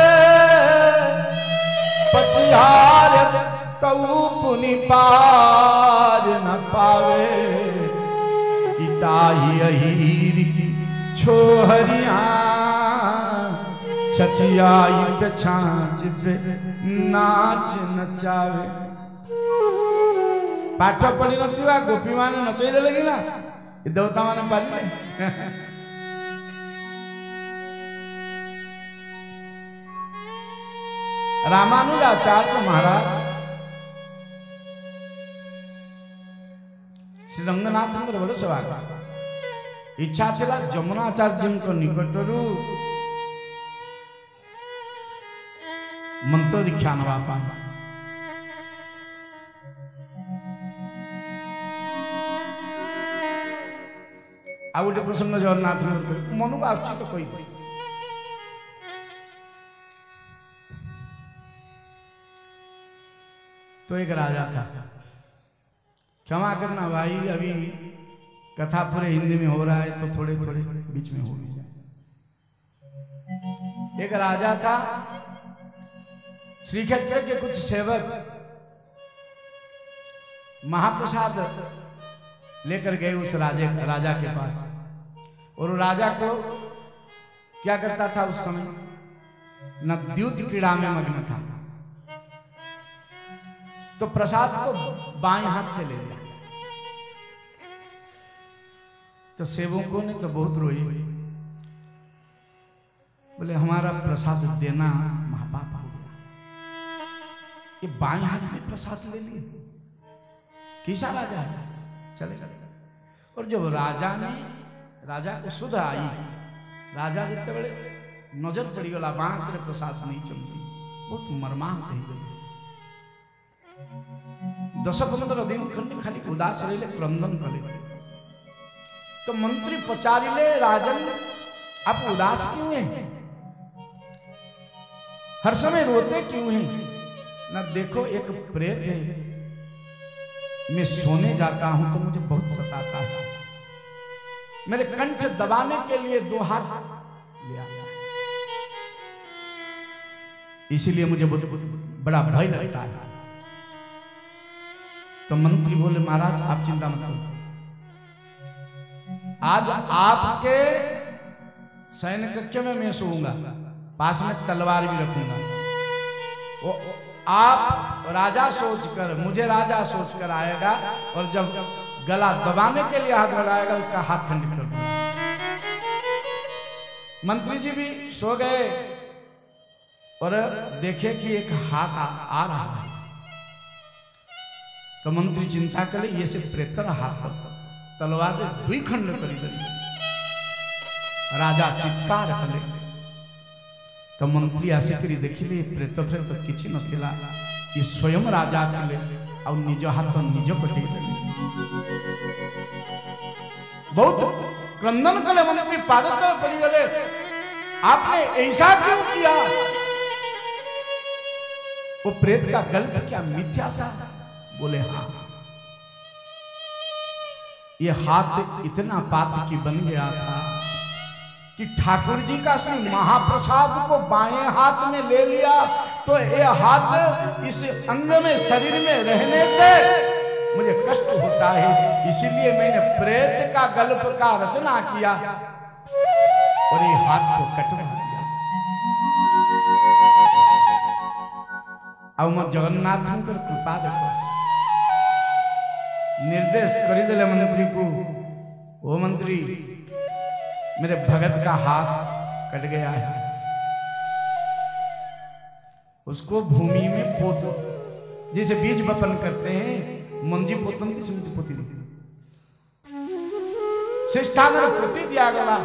पचिहार कऊ पुनि पार न पावे, कि ताही अहीर की छोहरिया छचियाई पे छाछ पे नाच नचावे। पाठ पढ़ी नथिबा गोपी माने नचई देले कि ना, ये देवता माने पारिले। रामानुजाचार्य महाराज श्री रंगनाथ बड़ सभा इच्छा थिला जमुनाचार्य निकटरू मंत्र दीक्षा नवा पाए। आ गोटे प्रसंग जगन्नाथ मन को आस तो कोई तो एक राजा था, क्षमा करना भाई अभी कथा पूरे हिंदी में हो रहा है तो थोड़े थोड़े बीच में हो गया। एक राजा था, श्री क्षेत्र के कुछ सेवक महाप्रसाद लेकर गए उस राजा के पास, और राजा को क्या करता था उस समय, न द्यूत क्रीड़ा में मग्न था, तो प्रसाद को बाएं हाथ से ले लिया। तो सेवकों ने तो बहुत रोई, बोले हमारा प्रसाद देना महापाप हो गया, ये बाएं हाथ में प्रसाद ले लिए, कैसा राजा है, चले चले। और जब राजा को सुध आई, राजा जितने बड़े नजर पड़ी गला बांह तेरे प्रसाद नहीं चलती, बहुत मर्माहत हो गई। 10-15 दिन खंड खाली उदास रहे, क्रंदन करे। तो मंत्री पचारिले राजन आप उदास क्यों हैं, हर समय रोते क्यों हैं? ना देखो एक प्रेत है, मैं सोने जाता हूं तो मुझे बहुत सताता है, मेरे कंठ दबाने के लिए 2 हाथ ले आता है, इसीलिए मुझे बड़ा भय लगता है। तो मंत्री बोले महाराज आप चिंता मत करो, आज आपके सैन्य कक्ष में मैं सोऊंगा, पास में तलवार भी रखूंगा। वो आप राजा सोचकर, मुझे राजा सोचकर आएगा, और जब गला दबाने के लिए हाथ बढ़ाएगा उसका हाथ खंडित कर दूंगा। मंत्री जी भी सो गए और देखे कि एक हाथ आ रहा है। तो मंत्री चिंता करे, ये से प्रेतर हाथ तलवार में 2 खंड करी देली। राजा चित्कार कले। तो मंत्री आसिकरी देखिले प्रेत तो किछि नथिला, ये स्वयं राजा थिले और निज हाथ निज कटि देले। बहुत क्रंदन कले, मंत्री पादतल पड़ी गले, आपने ऐसा क्यों किया? वो प्रेत का गल्प क्या मिथ्या था? बोले हाँ, ये हाथ इतना पात की बन गया था कि ठाकुर जी का श्री महाप्रसाद को बाएं हाथ में ले लिया तो ये हाथ इस अंग में शरीर में रहने से मुझे कष्ट होता है, इसीलिए मैंने प्रेत का गल्प का रचना किया और ये हाथ को कटवा दिया। अब मैं जगन्नाथ तो कृपा देखो निर्देश कर दिले मंत्री को, वो मंत्री मेरे भगत का हाथ कट गया है, उसको भूमि में पोत, जैसे बीज बपन करते हैं मंजी पोतन की समिति पोती से स्थान पोती दिया गला।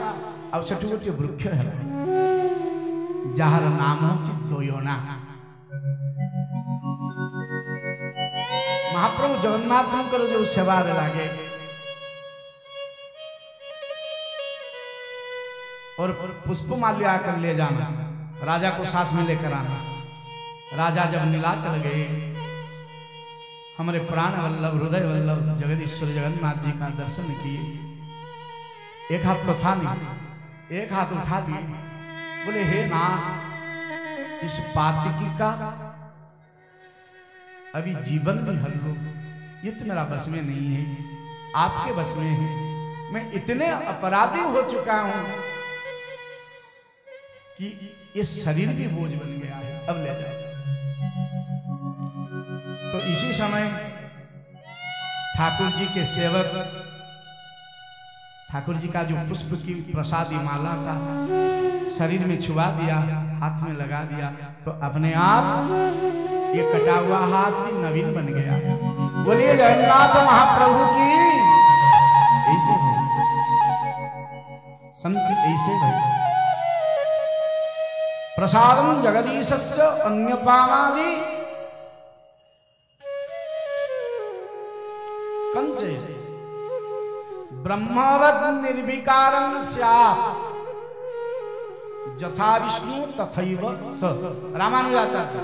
अब सठु गोटे वृक्ष है जार नाम दोयोना। महाप्रभु जगन्नाथ जो सेवा लागे और पुष्पमाल्या कर ले जाना, राजा को साथ में लेकर आना। राजा जब नीलाचल गए, हमारे प्राण वल्लभ हृदय वल्लभ जगदीश्वर जगन्नाथ जी का दर्शन किए। एक हाथ तो था नहीं, एक हाथ उठा दिए, बोले हे नाथ इस पातकी का अभी जीवन भी हल लो, ये तो मेरा बस में नहीं है, आपके बस में है। मैं इतने अपराधी हो चुका हूं कि ये शरीर भी बोझ बन गया है, अब ले जाओ। तो इसी समय ठाकुर जी के सेवक, ठाकुर जी का जो पुष्प की प्रसादी माला था शरीर में छुआ दिया, हाथ में लगा दिया, तो अपने आप ये कटा हुआ हाथ भी नवीन बन गया। बोलिए जगन्नाथ महाप्रभु की। ऐसे संत ऐसे भाई प्रसादम जगदीशस्य अन्यपानादि कंचे ब्रह्मवद निर्विकारं स्यात् यथा विष्णु तथैव स। रामानुजाचार्य।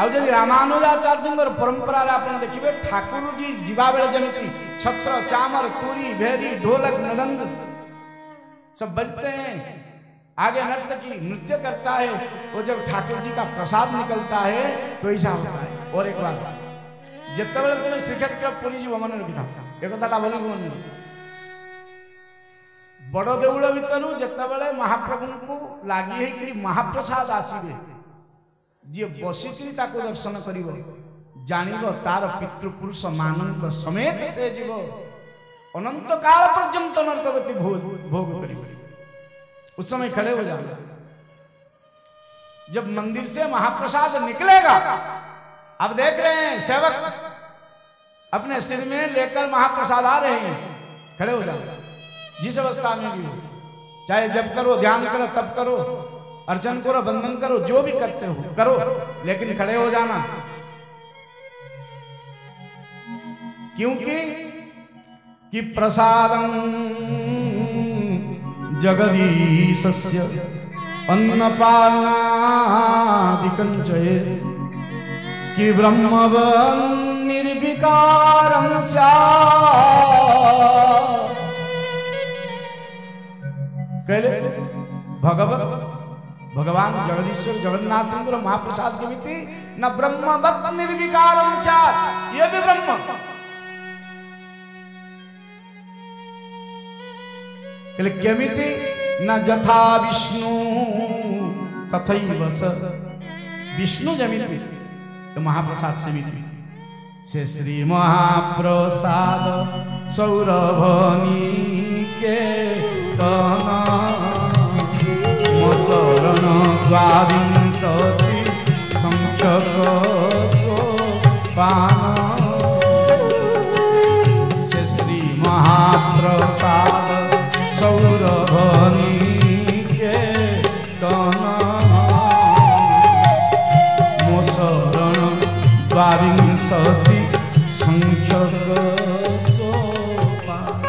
ଆଉ ଯଦି ରାମାନୁଜାଚାର୍ଯ୍ୟଙ୍କର ପରମ୍ପରାରେ ଆପଣ ଦେଖିବେ ଠାକୁର जी ଯିବା ବେଳେ ଯେମିତି ଛତ୍ର ଚାମର तुरी भेरी ढोलक मृदंग सब बजते हैं, आगे नर्तकी नृत्य करता है, वो जब ठाकुर जी का प्रसाद निकलता है तो ऐसा होता है। और एक बार जितेबले तुम श्रीक्षेत्र पुरी जीव मन रखिथा एक कथा बोली मन बड़ देउल भितर जितेबले महाप्रभु को लगी है महाप्रसाद आसबे, जी बसिकी दर्शन कर जानिब तार पितृपुरुष मान समेत से जीव अनंत काल पर्यंत नरक गति भोग कर। उस समय खड़े हो जाओ, जब मंदिर से महाप्रसाद निकलेगा, अब देख रहे हैं सेवक अपने सिर में लेकर महाप्रसाद आ रहे हैं, खड़े हो जाओ। जिस अवस्था में भी हो, चाहे जब करो, ध्यान करो, तब करो, अर्चन करो, बंधन करो, जो भी करते हो करो, लेकिन खड़े हो जाना। क्योंकि कि प्रसादं जगदीशस्य अन्नपानादिकं चये कि ब्रह्मवन् निर्विकारं स्यात्। कहले भगवान जगदीश्वर जगन्नाथ महाप्रसाद केमिति न ब्रह्मवत् निर्विकारं स्यात्, ये भी ब्रह्म केमिति न जथा विष्णु तथैव स। विष्णु जमिति तो महाप्रसाद सेमिति से श्री महाप्रसाद सौरभनी के तना शरण द्वाविंशति संख्यक सोपान से श्री महाप्रसाद सौरभनी के तना शरण द्वाविंशति संख्यक सोपान।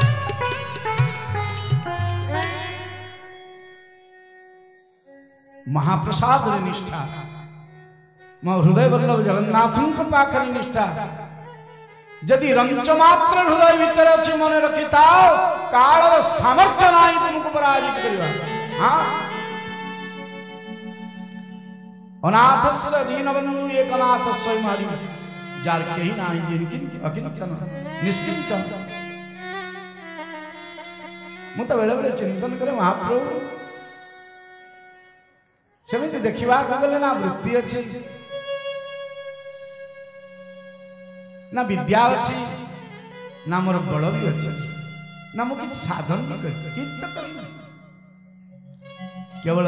महाप्रसाद निष्ठा मो हृदय वल्लभ जगन्नाथ पाखरी निष्ठा जदि रंच मात्र हृदय भीतर अच्छी मन रखी कालर सामर्थ्य नहीं तुमको पराजित करवा। हाँ अनाथस्य दीनबंधु एक अनाथ स्वयं हरि जार कही नाही अकिंचन निष्किंचन। मु तो बेले बेले चिंतन करे महाप्रभु सेमती देखा गले ना वृत्ति अच्छी ना विद्या अच्छी ना मोर बल भी अच्छी ना मु किछ साधन भी कर केवल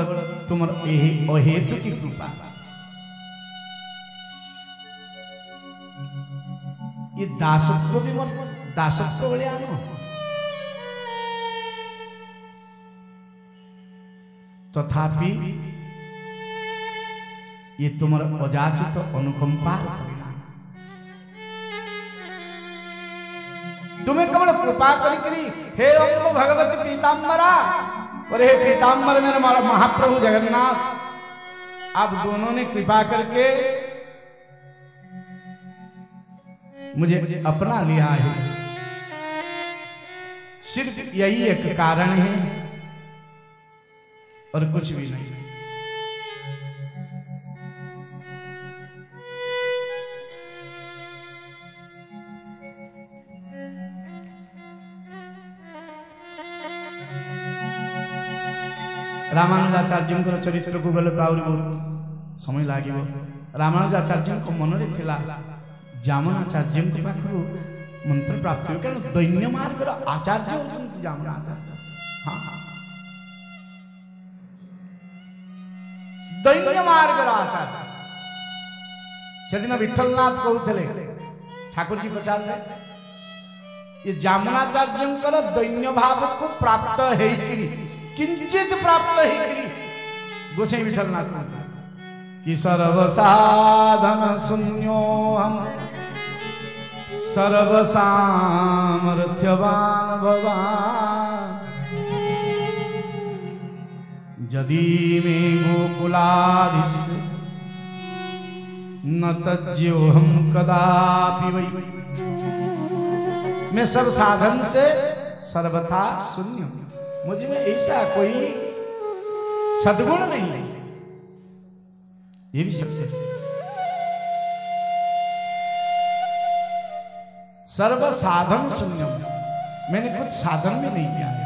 तुम अहेतु की कृपा। ये दासत्व भी मोर दासत्व भाया आनो तथापि ये तुम अजाचित अनुकंपा तुम्हें केवल कृपा करी हे अम्ब भगवती पीताम्बरा और हे पीताम्बर मेरे महाप्रभु जगन्नाथ आप दोनों ने कृपा करके मुझे अपना लिया है। सिर्फ यही एक कारण है और कुछ भी नहीं। रामानुजाचार्य चरित्र को गले बहुत समय लगे। रामानुजाचार्य मन में थिला जामनाचार्य पाखु मंत्र प्राप्त हो कारण दैन्य मार्ग आचार्य होती जामनाचार्य। हाँ दैन्य मार्ग आचार्य से दिन विठलनाथ कहते ठाकुर जी पचार ये जामनाचार्य दैन्य भाव को प्राप्त है किंचित प्राप्त है गोसाई विठलनाथ कि सर्वसाधन शून्यो हम सर्वसामर्थ्यवान भगवान यदि मे गोकुलाधीश न तज्यो हम कदापि वै। मैं सब साधन से सर्वथा शून्य हूं, मुझ में ऐसा कोई सद्गुण नहीं है। ये भी सत्य है। सर्व साधन शून्य हूं, मैंने कुछ साधन भी नहीं किया है,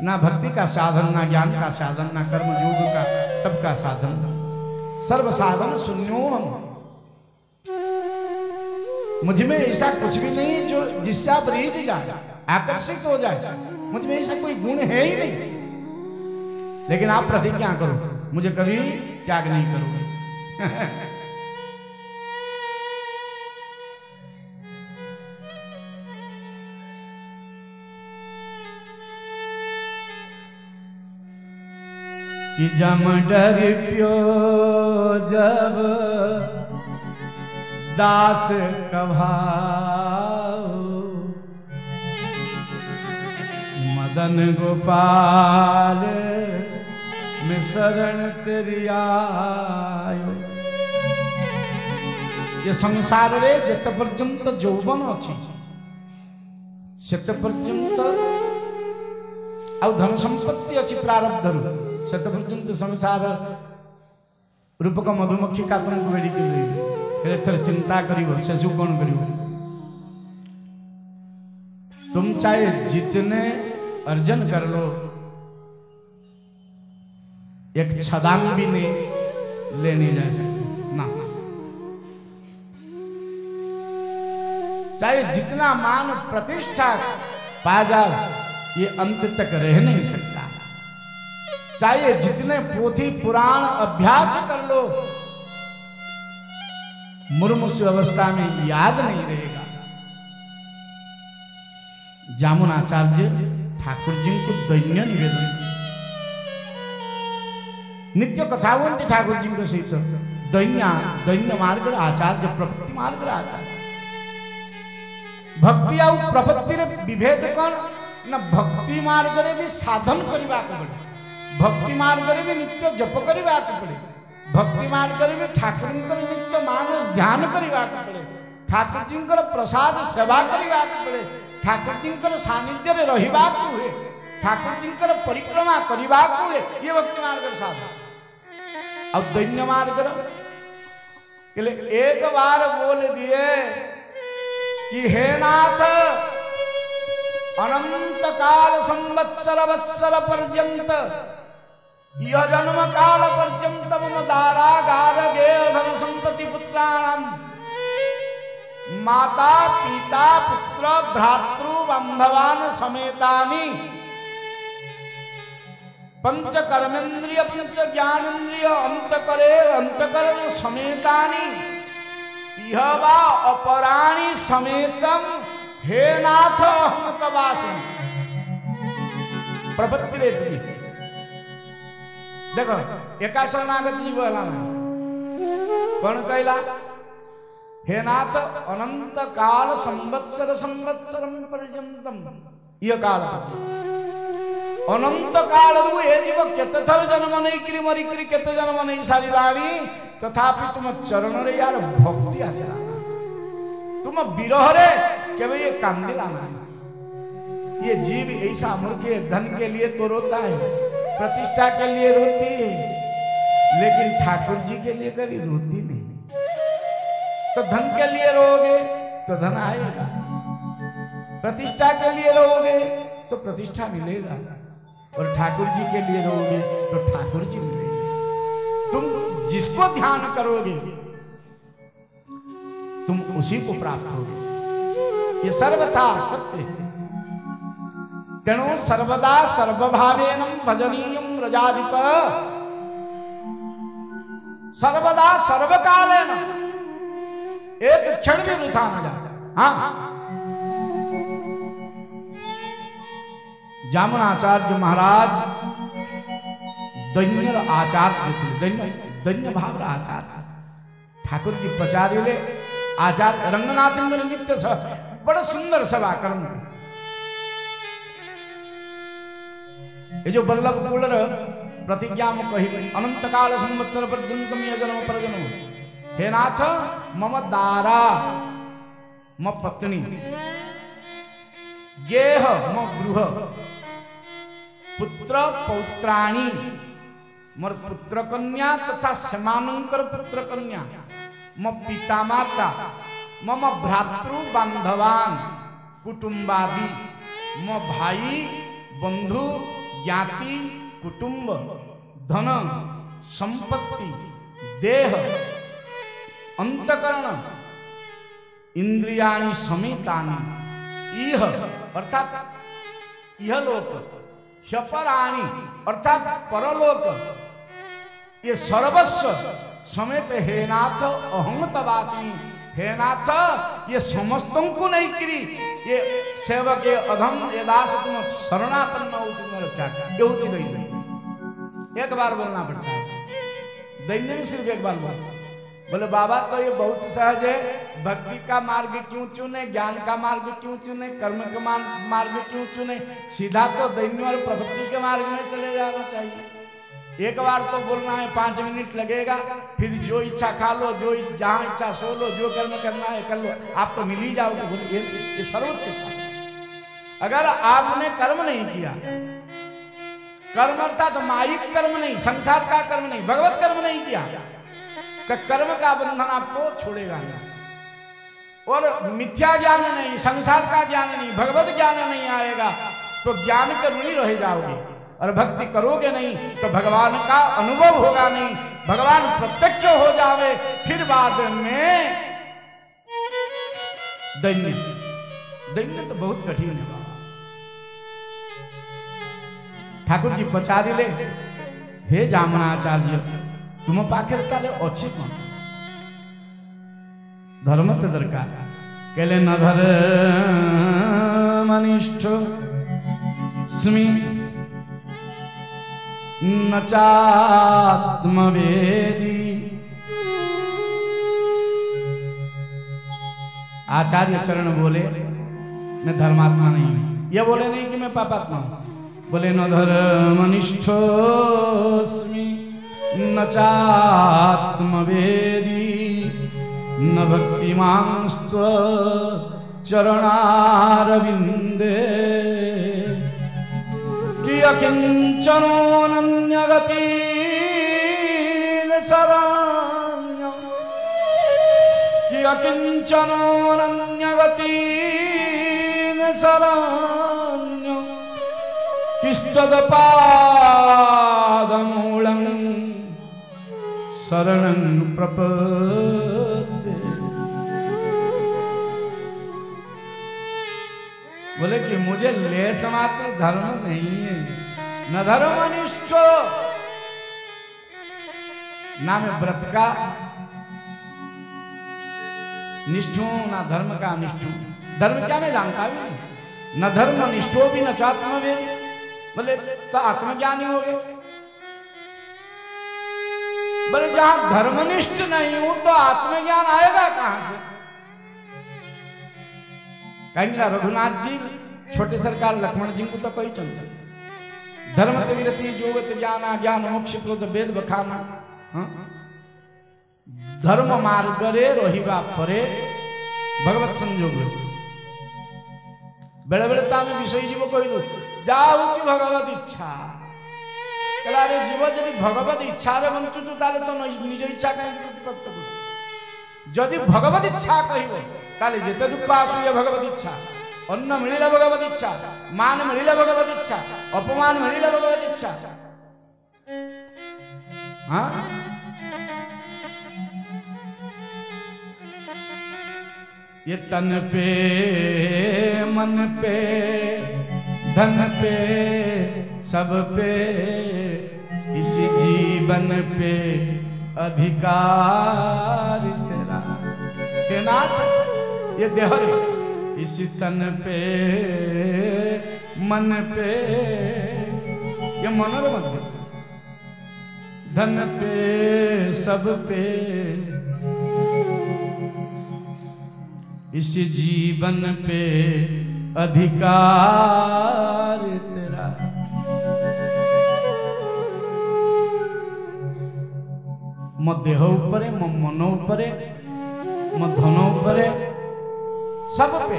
ना भक्ति का साधन, ना ज्ञान का साधन, ना कर्म योग का तप का साधन। सर्व साधन शून्यो हम, मुझ में ऐसा कुछ भी नहीं जो जिससे आप रीझ जाए, आकर्षित हो जाए। मुझ में ऐसा कोई गुण है ही नहीं। लेकिन आप प्रतिज्ञा करो मुझे कभी त्याग नहीं करोगे। कि जम डर प्यो जब दास कभाओ मदन गोपाल में शरण तेरी आयो। ये संसार रे जत पर्यंत यौवन अच्छी सेत पर्यंत आ धन संपत्ति अच्छी प्रारब्ध सेत पर्यंत संसार रूपक मधुमक्खी का तुमको बेड़ी के थर चिंता करियो सेसु कौन करियो। तुम चाहे जितने अर्जन कर लो एक छदाम भी नहीं ले नहीं जा सकते ना। चाहे जितना मान प्रतिष्ठा पा जाओ ये अंत तक रह नहीं सकता। चाहे जितने पोथी पुराण अभ्यास कर लो मुर्मुषु अवस्था में याद नहीं रहेगा। जामुनाचार्य ठाकुर जी को दैन्य निवेदन नित्य कथा बोलते ठाकुर जी को सहित दैन्य मार्ग आचार्य प्रपत्ति मार्ग आचार्य। भक्ति आउ प्रपत्ति रे विभेद कौन ना भक्ति मार्ग रे भी साधन करने पड़े, भक्ति मार्ग रे भी नित्य जप करने पड़े, भक्ति मार्ग रे भी ठाकुर नित्य मानस ध्यान करने पड़े, ठाकुर जी प्रसाद सेवा करने पड़े, ठाकुर जी सानिध्य रहा हुए, ठाकुर जी परिक्रमा करने हुए, ये भक्ति मार्ग साधन। और दैन्य मार्ग एक बार बोल दिए कि हे नाथ अनंत काल संवत्सर वत्सर पर्यंत यह जन्म काल पर्यंत मम दारागार गेय धन संपत्ति पुत्राणाम माता पिता पुत्र भ्रातृ बांधवान समेतानि पंच कर्मेंद्रिय पंच ज्ञानेन्द्रिय अंतकरण समेतानि यह वा अपराणि समेतम हे नाथ अहं कवासि। प्रपत्ति रहती देखो एका शरणागत जी बोला कौन कहला हे नाथ अनंत काल संवत्सर संवत्सरम पर्यंतम यह काल अनंत काल रु ए जीव केते थर जन्म नहीं करी मरी करी केते जन्म नहीं सारी लाड़ी तथापि तुम चरण रे यार भक्ति आसला तुम विरह रे केवे ये कांदिला ना। ये जीव ऐसा मूर्ख धन के लिए तो रोता है, प्रतिष्ठा के लिए रोती है, लेकिन ठाकुर जी के लिए कभी रोती नहीं। तो धन के लिए रोगे तो धन आएगा, प्रतिष्ठा के लिए रोगे तो प्रतिष्ठा मिलेगा, और ठाकुर जी के लिए रोगे तो ठाकुर जी मिलेंगे। तुम जिसको ध्यान करोगे तुम उसी को प्राप्त होगे, ये सर्वथा सत्य है। तेणु सर्वदा सर्वभावेनम भजनीयम रजाधिप सर्वदा सर्वकालेन एक क्षण भी वृथा न जाए। हाँ जामुनाचार्य महाराज दैन्य आचार्य थे, दैन्य भाव आचार्य ठाकुर जी पचारिले आचार्य रंगनाथ नित्य बड़ा सुंदर सभा कर्म। ये जो बल्लभ कुलर प्रतिज्ञा में कही अनंत काल संवत्सर पर्यंतम ये जन्म परजन्म हे नाथ मम दारा म पत्नी गेह म गृह पुत्र पौत्राणी मोर पुत्र कन्या तथा सेमानंकर पुत्र कन्या म पिता माता मम भ्रातृ बांधवान कुटुंबादि म भाई बंधु ज्ञाति कुटुंब धन संपत्ति देह अंतकरण इंद्रियाणि समेतानि इह अर्थात यह लोक ह्यपराणि अर्थात परलोक ये सर्वस्व समेत हे नाथ अहं तवास्मि। हे नाथ ये समस्तों को नहीं करी ये सेवक ये अधम ये दास तुम शरणापन्न हो मेरे क्या ये उचित दैन्य एक बार बोलना पड़ता है। दैन्य में सिर्फ एक बार बोले बाबा तो ये बहुत सहज है, भक्ति का मार्ग क्यों चुने, ज्ञान का मार्ग क्यों चुने, कर्म का मार्ग क्यों चुने, सीधा तो दैन्य और प्रवृत्ति के मार्ग में चले जाना चाहिए। एक बार तो बोलना है 5 मिनट लगेगा, फिर जो इच्छा खा लो, जो जहां इच्छा सो लो, जो कर्म करना है कर लो, आप तो मिल ही जाओगे। बोले ये सर्वोच्च शासन। अगर आपने कर्म नहीं किया, कर्म अर्थात मायिक कर्म नहीं, संसार का कर्म नहीं, भगवत कर्म नहीं किया, तो कर्म का बंधन आपको छोड़ेगा नहीं। और मिथ्या ज्ञान नहीं, संसार का ज्ञान नहीं, भगवत ज्ञान नहीं आएगा तो ज्ञान के ऋणी रह जाओगे। और भक्ति करोगे नहीं तो भगवान का अनुभव होगा नहीं, भगवान प्रत्यक्ष हो जावे, फिर बाद में दैन्य तो बहुत कठिन है बाबा। ठाकुर जी पचारिले हे जामुनाचार्य तुम पाखे ताले अच्छी कौन धर्म तो दरकार कहले न धर्मनिष्ठ स्मि न चात्मवेदी। आचार्य चरण बोले मैं धर्मात्मा नहीं हूं, ये बोले नहीं कि मैं पापात्मा हूं, बोले न धर्मनिष्ठोस्मि न चात्मवेदी न भक्तिमांस्त्व चरणारविंदे कि अकिंचनोऽनन्यगति शरण्य कि अकिंचनोऽनन्यगति शरण्य किस्तदपादमूलं शरणं प्रपद्ये। बोले कि मुझे लेस मात्र धर्म नहीं है, न धर्म अनिष्ठ, ना मैं व्रत का निष्ठ हूं, ना धर्म का अनिष्ठ हूं। धर्म क्या मैं जानता भी नहीं, न धर्म अनिष्ठो भी न चात्मवेद। बोले तो आत्मज्ञानी हो गए। बोले जहां धर्मनिष्ठ नहीं हूं तो आत्मज्ञान आएगा कहां से? कहीं रघुनाथ जी छोटे सरकार लक्ष्मण जी को तो कोई चलता धर्म विरति जोगत ज्ञान ज्ञान मोक्ष क्रोध वेद बखाना धर्म मार्ग रे रहिबा परे भगवत संयोग बेले बेले तो आम विषय जीव कहलु जहाँ भगवत इच्छा कहला रे जीव जदि भगवत इच्छा रे बंचुचु ताले तो निज इच्छा कहीं प्रतिपत्त करू जदि भगवत इच्छा कहब ताले जेते दुख आसु ये भगवत इच्छा अन्न मिलिला भगवत इच्छा मान मिलिला भगवत इच्छा अपमान मिलिला भगवत इच्छा हाँ ये तन पे मन पे धन पे सब पे इसी जीवन पे अधिकार तेरा के नाथ ये देह रे इसी तन पे मन पे ये मनोर मध्य धन पे सब पे इस जीवन पे अधिकार तेरा मो देह उपरे मो मन उपरे मो धन उपरे सब पे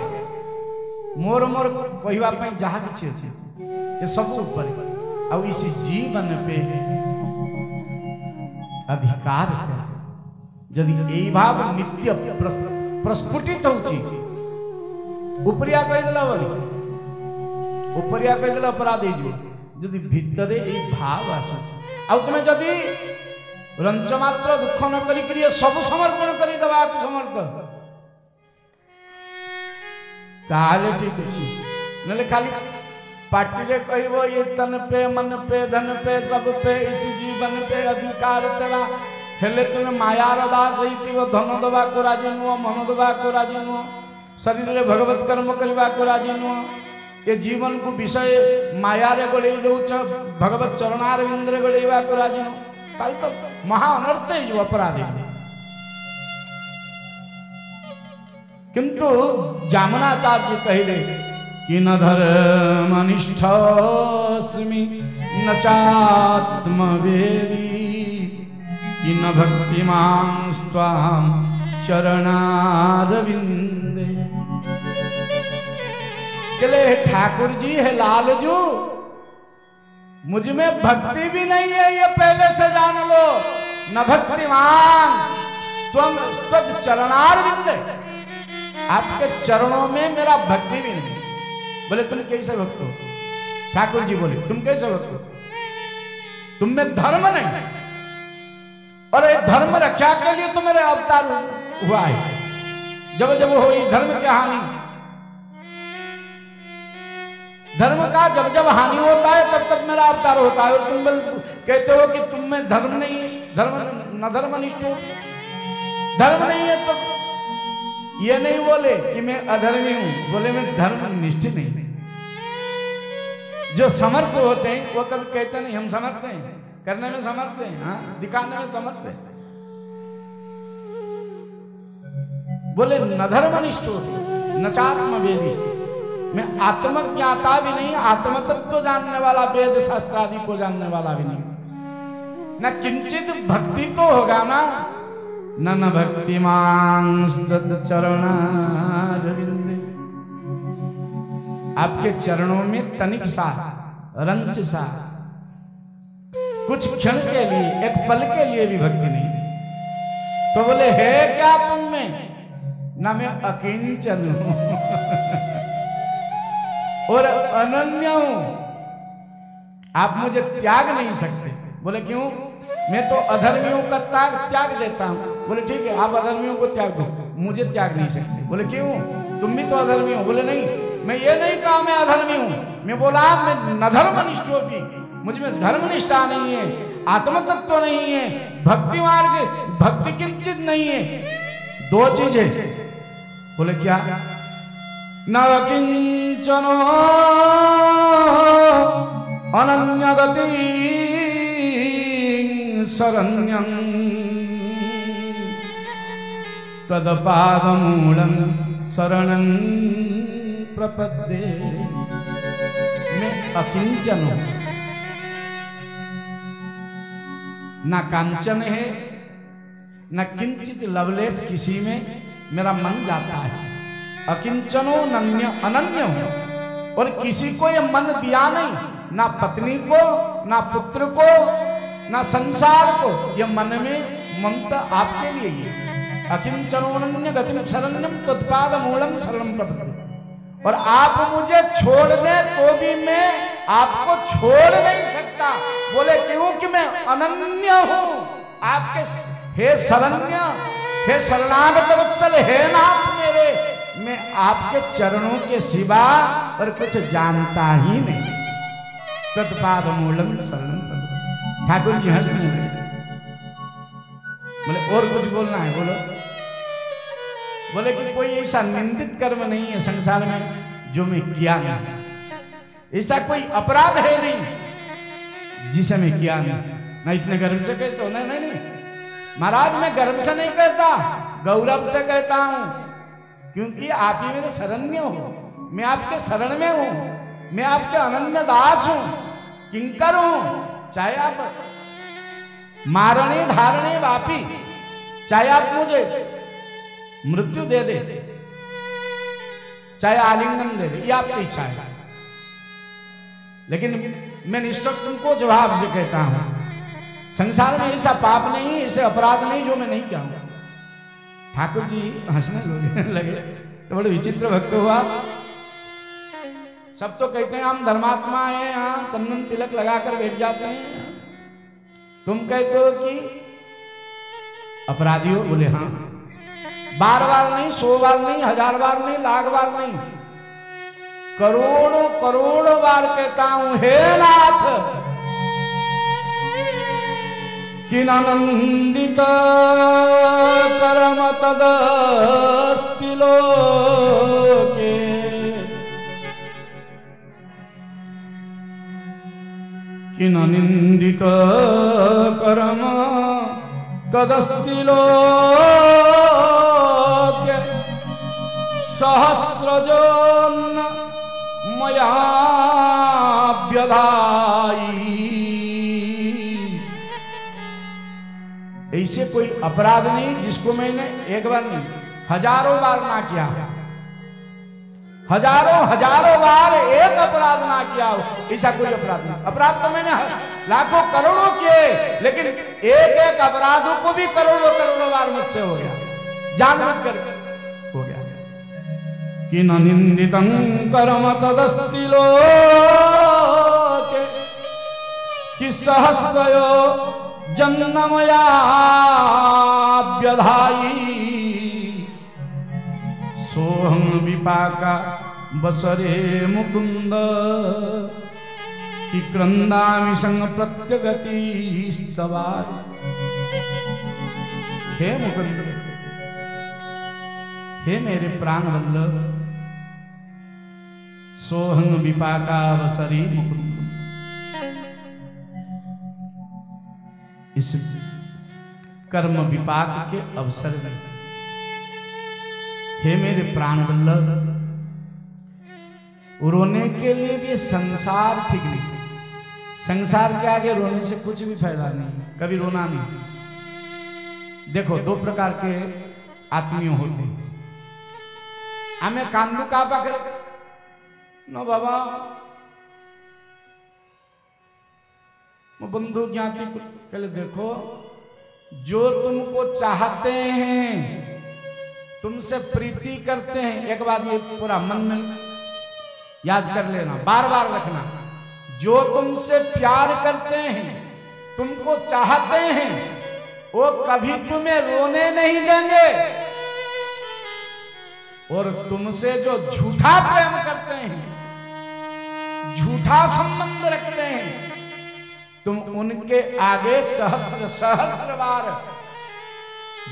मोर मोर कहवा जहा किसी अच्छे ये सब ऊपर आ इसी जीवन पे अधिकार तेरा यदि यही भाव नित्य प्रस्फुटित होची उपरिया कहीदेला बोली उपरिया कहीदेला अपराध हो जदि भितरे यही भाव आसु आ तुम जदि रंच मात्र दुख न करी सब समर्पण कर दबा समर्थ ताले ठीक अच्छी नले खाली पार्टी रे कहबो ये तन पे मन पे धन पे सब पे इसी जीवन पे अधिकार तेरा हेले तुम मायार दास हो धन दबा को राजी नुह मन दबा को राजी नुह शरीर रे भगवत कर्म करवा को राजी नुह ये जीवन को विषय माया रे गोले दउछ भगवत चरणार इंद्र गोलेवा को राजी नुह काल तो महा अनर्थ हो अपराधी किंतु जामनाचार्य कहले कि न धर्मनिष्ठस्मि न चात्मवेदी कि न भक्तिमांस्त्वां चरणारविंदे। कहले ठाकुर जी है लालजू मुझ में भक्ति भी नहीं है ये पहले से जान लो न भक्तिमान त्वं चरणारविंदे आपके चरणों में मेरा भक्ति भी नहीं। बोले तुम कैसे भक्त हो? ठाकुर जी बोले तुम कैसे भक्त हो? तुम में धर्म नहीं और ये धर्म रक्षा के लिए तो मेरे अवतार हुआ है। जब जब हो धर्म की हानि धर्म का जब जब हानि होता है तब तब मेरा अवतार होता है और तुम कहते हो कि तुम में धर्म नहीं है धर्म न धर्मनिष्ठ हो धर्म नहीं है तो ये नहीं बोले कि मैं अधर्मी हूं बोले मैं धर्मनिष्ठ नहीं। जो समर्थ होते हैं वो कभी कहते नहीं हम समर्थ हैं करने में समर्थ हैं हाँ दिखाने में समर्थ है बोले न धर्मनिष्ठ न चात्मवेदी मैं आत्मज्ञाता भी नहीं आत्मतत्व तो जानने वाला वेद शास्त्र आदि को जानने वाला भी नहीं न किंचित भक्ति तो होगा ना नन भक्तिमांस्तत चरणारविंदे। आपके चरणों में तनिक सा रंच सा कुछ क्षण के लिए एक पल के लिए भी भक्ति नहीं। तो बोले है क्या तुम में? ना मैं अकिंचन हूं और अनन्य हूं, आप मुझे त्याग नहीं सकते। बोले क्यों? मैं तो अधर्मियों का त्याग देता हूं। बोले ठीक है, आप अधर्मियों को त्याग दो, मुझे त्याग नहीं सकते। बोले क्यों? तुम भी तो अधर्मी हो। बोले नहीं, मैं ये नहीं कहा मैं अधर्मी हूं, मैं बोला मैं नधर्मनिष्ठोपि, मुझ में धर्मनिष्ठा नहीं है, आत्मतत्व नहीं है, भक्ति मार्ग भक्ति किंचित नहीं है। दो चीज है। बोले क्या? न किंचनो अनन्य गति शरण्यं तदपादमूलं शरणं प्रपद्ये। मैं अकिंचन हूं, ना कांचन है, न किंचित लवलेस किसी में मेरा मन जाता है। अकिंचनो नन्य अनन्य हूं और किसी को ये मन दिया नहीं, ना पत्नी को, ना पुत्र को, ना संसार को। ये मन में ममता आपके लिए ही। अकिंचनोनन्य गतिम शरण्यम त्वत्पाद मूलम शरणं प्रपद्ये। और आप मुझे छोड़ दें तो भी मैं आपको छोड़ नहीं सकता। बोले क्यों? कि मैं अनन्य हूं आपके। हे शरण्य, हे शरणागत वत्सल, हे नाथ मेरे, मैं आपके चरणों के सिवा और कुछ जानता ही नहीं। तत्पाद मूलम शरणं प्रपद्ये। ठाकुर जी हंसने लगे। बोले और कुछ बोलना है? बोलो। बोले कि कोई ऐसा निंदित कर्म नहीं है संसार में जो मैं किया नहीं, ऐसा कोई अपराध है नहीं जिसे मैं किया नहीं। ना इतने गर्व से कहते हो? नहीं नहीं नहीं महाराज, मैं गर्व से नहीं कहता, गौरव से कहता हूं, क्योंकि आप ही मेरे शरण्य हो। मैं आपके शरण में हूं, मैं आपके अनन्य दास हूं, किंकर हूं। चाहे आप मारणे धारणे वापी, चाहे आप मुझे मृत्यु दे दे, चाहे आलिंगन दे दे, ये आपकी इच्छा है। लेकिन मैं निश्चित तुमको जवाब से कहता हूं, संसार में ऐसा पाप नहीं, ऐसे अपराध नहीं जो मैं नहीं किया हूं। ठाकुर जी हंसने लगे। तो बड़े विचित्र भक्त हुआ। सब तो कहते हैं हम धर्मात्मा हैं, यहाँ चंदन तिलक लगाकर बैठ जाते हैं। तुम कहते हो कि अपराधी हो। बोले हाँ, बार बार नहीं, 100 बार नहीं, 1000 बार नहीं, लाख बार नहीं, करोड़ों करोड़ों बार कहता हूं हे नाथ। किनानंदित परम तदस्ति लोके, किनानंदित कर्म तदस्ति लोके, सहस्रजन मया व्यधाई। ऐसे कोई अपराध नहीं जिसको मैंने एक बार नहीं, हजारों बार ना किया, हजारों बार एक अपराध ना किया हो। ऐसा कोई अपराध नहीं। अपराध तो मैंने लाखों करोड़ों किए, लेकिन एक एक अपराधों को भी करोड़ों करोड़ों बार मुझसे हो गया, जानबूझकर हो गया। कि न निंदितं कर्म तदस्ति लोके, कि सहस्रयो जन्मया व्यधाई। सोहं विपाका बसरे मुकुंद, कि क्रंदामि संग प्रत्यगति स्तवार। हे मुकुंद, हे मेरे प्राण वल्लभ, सोहं विपाका बसरे मुकुंद। इस कर्म विपाक के अवसर में हे मेरे प्राण वल्लभ, रोने के लिए भी संसार ठीक नहीं। संसार के आगे रोने से कुछ भी फायदा नहीं, कभी रोना नहीं। देखो दो प्रकार के आत्मीय होते हैं। हमें कांदू का पकड़े न बाबा बंधु ज्ञाति को कहले देखो जो तुमको चाहते हैं, तुमसे प्रीति करते हैं, एक बात ये पूरा मन में याद कर लेना, बार बार रखना, जो तुमसे प्यार करते हैं, तुमको चाहते हैं, वो कभी तुम्हें रोने नहीं देंगे, और तुमसे जो झूठा प्रेम करते हैं, झूठा संबंध रखते हैं, तुम उनके आगे सहस्र सहस्र बार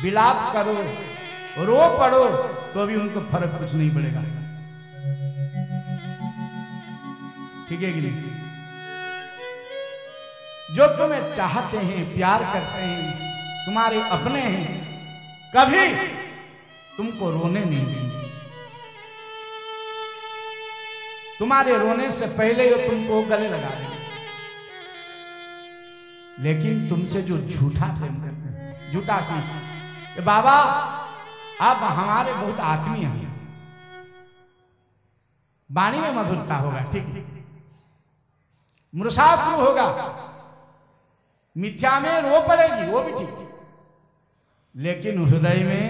विलाप करो, रो पड़ो, तो भी उनको फर्क कुछ नहीं पड़ेगा। ठीक है कि नहीं? जो तुम्हें चाहते हैं, प्यार करते हैं, तुम्हारे अपने हैं, कभी तुमको रोने नहीं देंगे। तुम्हारे रोने से पहले वो तुमको गले लगा देंगे। लेकिन तुमसे जो झूठा प्रेम करते हैं, झूठा स्नेह, बाबा आप हमारे बहुत आत्मीय हैं, वाणी में मधुरता होगा, ठीक है, मृषाश्रु होगा, मिथ्या में रो पड़ेगी, वो भी ठीक, लेकिन हृदय में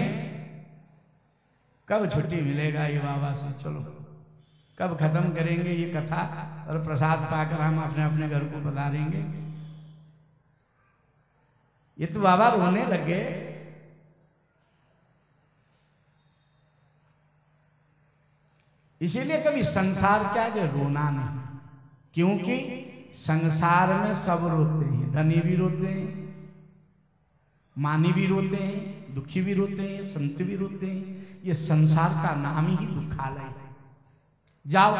कब छुट्टी मिलेगा ये बाबा से, चलो कब खत्म करेंगे ये कथा और प्रसाद पाकर हम अपने अपने घर को पधारेंगे। ये तो बाबा रोने लगे। इसीलिए कभी संसार क्या है, रोना नहीं, क्योंकि संसार में सब रोते हैं, धनी भी रोते हैं, मानी भी रोते हैं, दुखी भी रोते हैं, संत भी रोते हैं। ये संसार का नाम ही दुखालय है। जाओ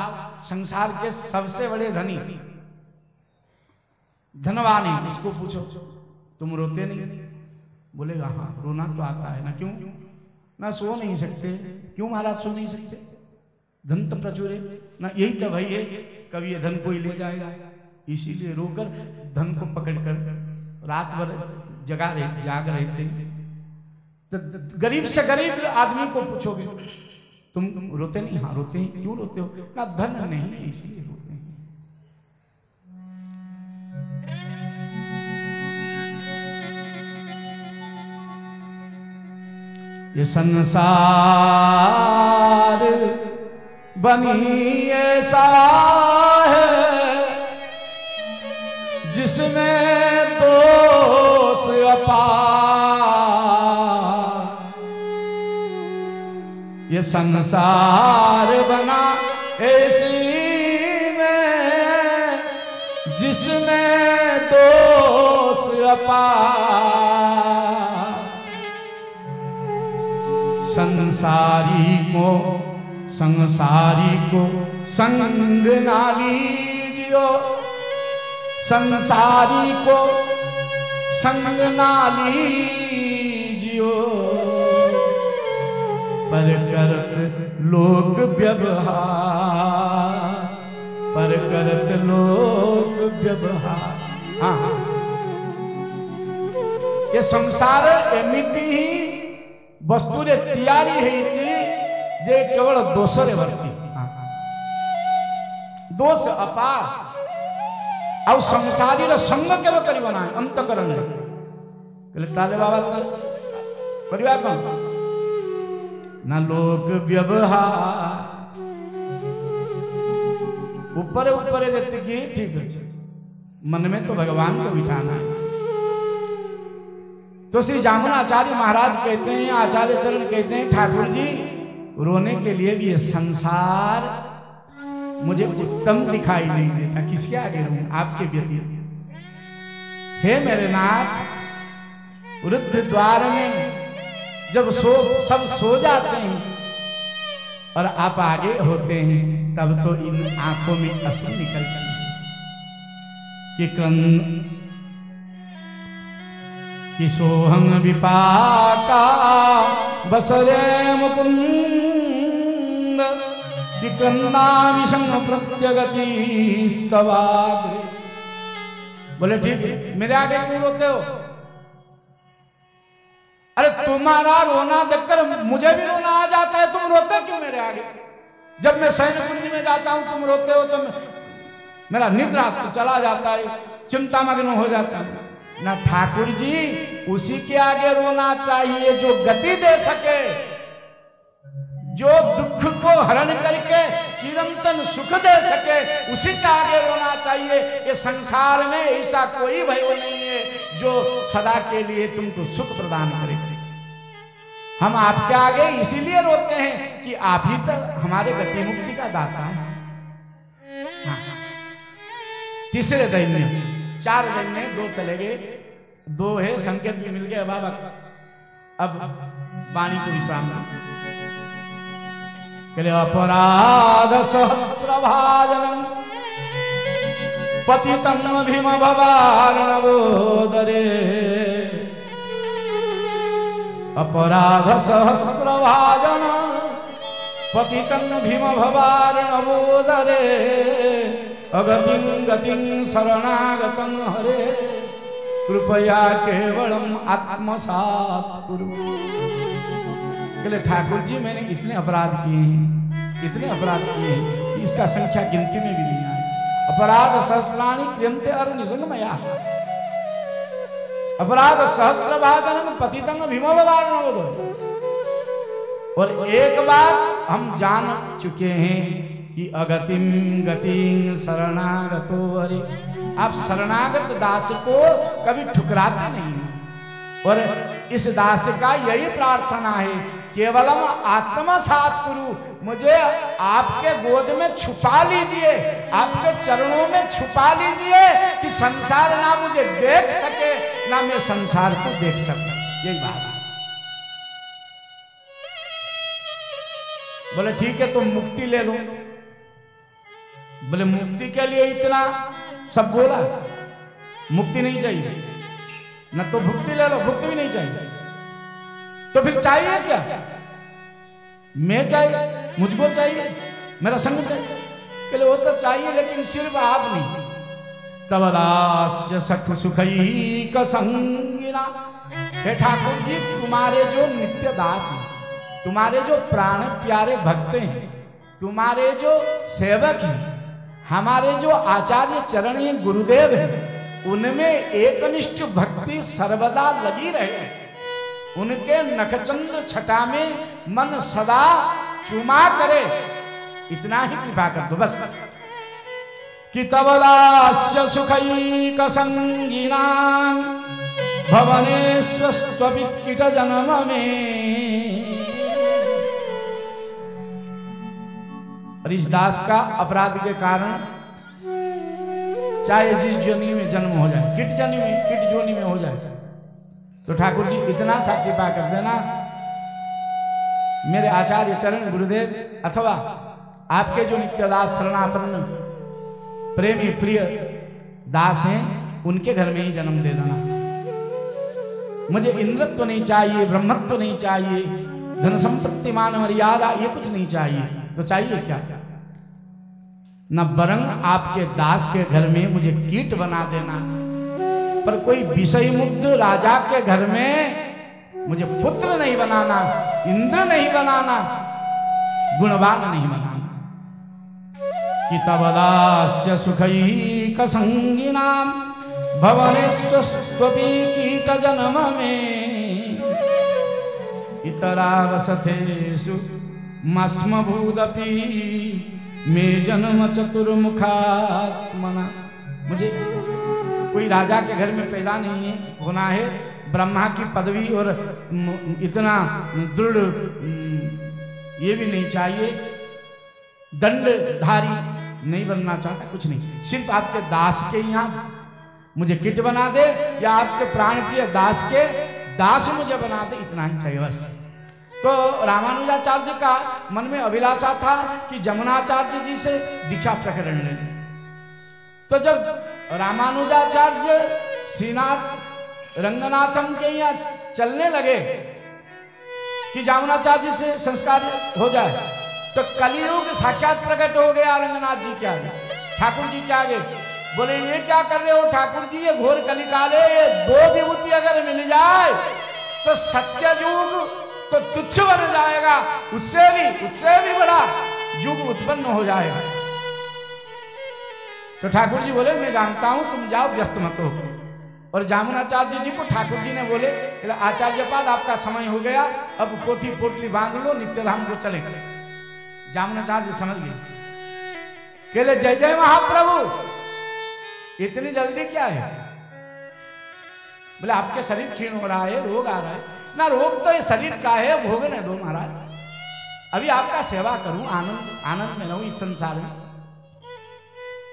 संसार के सबसे बड़े धनी धनवान है, उसको पूछो तुम रोते नहीं? बोलेगा हाँ रोना तो आता है ना। क्यों? ना सो नहीं सकते। क्यों महाराज सो नहीं सकते? धन तो प्रचुर है ना, यही तो भाई है, कभी ये धन कोई ले जाएगा, इसीलिए रोकर धन को पकड़कर रात भर जाग रहे थे। तो गरीब से गरीब आदमी को पूछोगे तुम रोते नहीं? हाँ रोते हैं। क्यों रोते हो? ना धन नहीं है इसीलिए रोते हैं। ये संसार बनी ऐसा है जिसमें दोष अपार। ये संसार बना ऐसी में जिसमें दोष अपार। संसारी को संग ना लीजियो, संसारी को संग ना लीजियो, पर करत लोक व्यवहार, पर करत लोक व्यवहार। हाँ ये संसार एमिति ही वस्तु रे तैयारी है जे केवल दोषरे वर्ती, दोष अपार। ଆଉ ସଂସାରୀର ସଙ୍ଗ କେବେ କରିବ ନାହିଁ ଅନ୍ତଃକରଣରେ। କହିଲେ ତାହେଲେ ବାବା ତ କରିବା କ'ଣ? ନା ଲୋକ ବ୍ୟବହାର ऊपर ऊपर ଯେତିକି ठीक ଅଛି, मन में तो भगवान को बिठाना है। तो श्री जामुनाचार्य महाराज कहते हैं, आचार्य चरण कहते हैं, ठाकुर जी रोने के लिए भी ये संसार मुझे उत्तम दिखाई नहीं देता, किसके आगे रहूं? आपके व्यतीत। हे मेरे नाथ, वृद्ध द्वार में जब सब सो जाते हैं और आप आगे होते हैं, तब तो इन आंखों में अश्रु निकलती है कि सोहम विपाका बसरे मुकुंद कि क्रंदामिशं प्रत्यगति स्तवाग्रे। बोले ठीक है, मेरे आगे क्यों रोते हो? अरे तुम्हारा रोना देखकर मुझे भी रोना आ जाता है, तुम रोते क्यों मेरे आगे? जब मैं सैन्य कुंज में जाता हूं तुम रोते हो तो मेरा निद्रा तो चला जाता है, चिंता मग्न हो जाता हूं। ना ठाकुर जी उसी के आगे रोना चाहिए जो गति दे सके, जो दुख को हरण करके चिरंतन सुख दे सके, उसी के आगे रोना चाहिए। ये संसार में ऐसा कोई भय नहीं है जो सदा के लिए तुमको सुख प्रदान करे। हम आपके आगे इसीलिए रोते हैं कि आप ही तक हमारे गति मुक्ति का दाता है। हाँ। तीसरे दैन्य, 4 दैन्य, 2 चले गए, 2 है, संकेत भी मिल गया बाबा। अब वाणी को विश्राम के लिए अपराध सहस्र भाजनम पतितं भीम भवार्णवोदरे, अपराध सहस्र भाजन पतितं भीम भवार्णवोदरे, अगतिं गतिं शरणागतं हरे, कृपया केवलम आत्मसात् कुरु। बोले ठाकुर जी मैंने इतने अपराध किए हैं, इतने अपराध किए हैं कि इसका संख्या गिनती में भी नहीं आई। अपराध सहस्राणि क्रियन्ते अहर्निशं मया, अपराध सहस्र भाजनम पतितं भीम भवार्णवोदरे। और एक बात हम जान चुके हैं कि अगतिम गतिं शरणागतो हरे, आप शरणागत दास को कभी ठुकराते नहीं। और इस दास का यही प्रार्थना है, केवलम आत्मसात् कुरु, मुझे आपके गोद में छुपा लीजिए, आपके चरणों में छुपा लीजिए कि संसार ना मुझे देख सके ना मैं संसार को देख सकूं। यही बात है। बोले ठीक है तो मुक्ति ले लो। बोले मुक्ति के लिए इतना सब बोला, मुक्ति नहीं चाहिए न, तो भुक्ति ले लो, भुक्ति भी नहीं चाहिए, तो फिर चाहिए क्या? मैं चाहिए, मुझको चाहिए, मेरा संग चाहिए। कहले वो तो चाहिए लेकिन सिर्फ आप नहीं। तब दास्य सख सुखैक संगिना, हे ठाकुर जी तुम्हारे जो नित्य दास हैं, तुम्हारे जो प्राण प्यारे भक्त हैं, तुम्हारे जो सेवक हैं, हमारे जो आचार्य चरणीय गुरुदेव हैं, उनमें एकनिष्ठ भक्ति सर्वदा लगी रहे, उनके नखचंद्र छटा में मन सदा चुमा करे, इतना ही कृपा कर दो बस। कि तब दास्य सुखैक संगिना भवनेश्वस्त्वपि कीट जन्म में। और इस दास का अपराध के कारण चाहे जिस जोनी में जन्म हो जाए, कीट जोनी में हो जाए, तो ठाकुर जी इतना सा कृपा कर देना, मेरे आचार्य चरण गुरुदेव अथवा आपके जो नित्यदास शरणापन्न प्रेमी प्रिय दास हैं, उनके घर में ही जन्म दे देना। मुझे इंद्रत्व नहीं चाहिए, ब्रह्मत्व नहीं चाहिए, धन संपत्ति मान मर्यादा ये कुछ नहीं चाहिए, तो चाहिए क्या? न बरंग आपके दास के घर में मुझे कीट बना देना, पर कोई विषय मुग्ध राजा के घर में मुझे पुत्र नहीं बनाना, इंद्र नहीं बनाना, गुणवान नहीं बनाना। कि तब दास्य सुखैक संगिना भवनेश्वस्त्वपि कीट जन्म में। इतरावसथेषु मस्मभूदपि मे जन्म चतुर्मुखात्मना। मुझे कोई राजा के घर में पैदा नहीं है, होना है, ब्रह्मा की पदवी और इतना दृढ़ ये भी नहीं चाहिए, दंडधारी नहीं बनना चाहता, कुछ नहीं, सिर्फ आपके दास के यहाँ मुझे किट बना दे या आपके प्राण प्रिय दास के दास मुझे बना दे, इतना ही चाहिए बस। तो रामानुजाचार्य का मन में अभिलाषा था कि जमुनाचार्य जी से दीक्षा प्रकरण ले। तो जब रामानुजाचार्य श्रीनाथ रंगनाथम के यहाँ चलने लगे कि जमुनाचार्य से संस्कार हो जाए, तो कलियुग साक्षात प्रकट हो गया रंगनाथ जी के आगे, ठाकुर जी के आगे। बोले ये क्या कर रहे हो ठाकुर जी, ये घोर कलिकाल है, ये 2 विभूति अगर मिल जाए तो सत्य युग तो तुच्छ बन जाएगा, उससे भी बड़ा युग उत्पन्न हो जाएगा। तो ठाकुर जी बोले मैं जानता हूं, तुम जाओ, व्यस्त मत हो। और जामुनाचार्य जी को ठाकुर जी ने बोले आचार्य पाद आपका समय हो गया, अब पोथी पोटली बांध लो, नित्यधाम को चले। जामुनाचार्य समझ गए, कहले जय जय महाप्रभु, इतनी जल्दी क्या है? बोले आपके शरीर क्षीण हो रहा है, रोग आ रहा है ना। रोग तो ये शरीर का है, भोगने दो महाराज, अभी आपका सेवा करूं, आनंद में रहूं इस संसार में।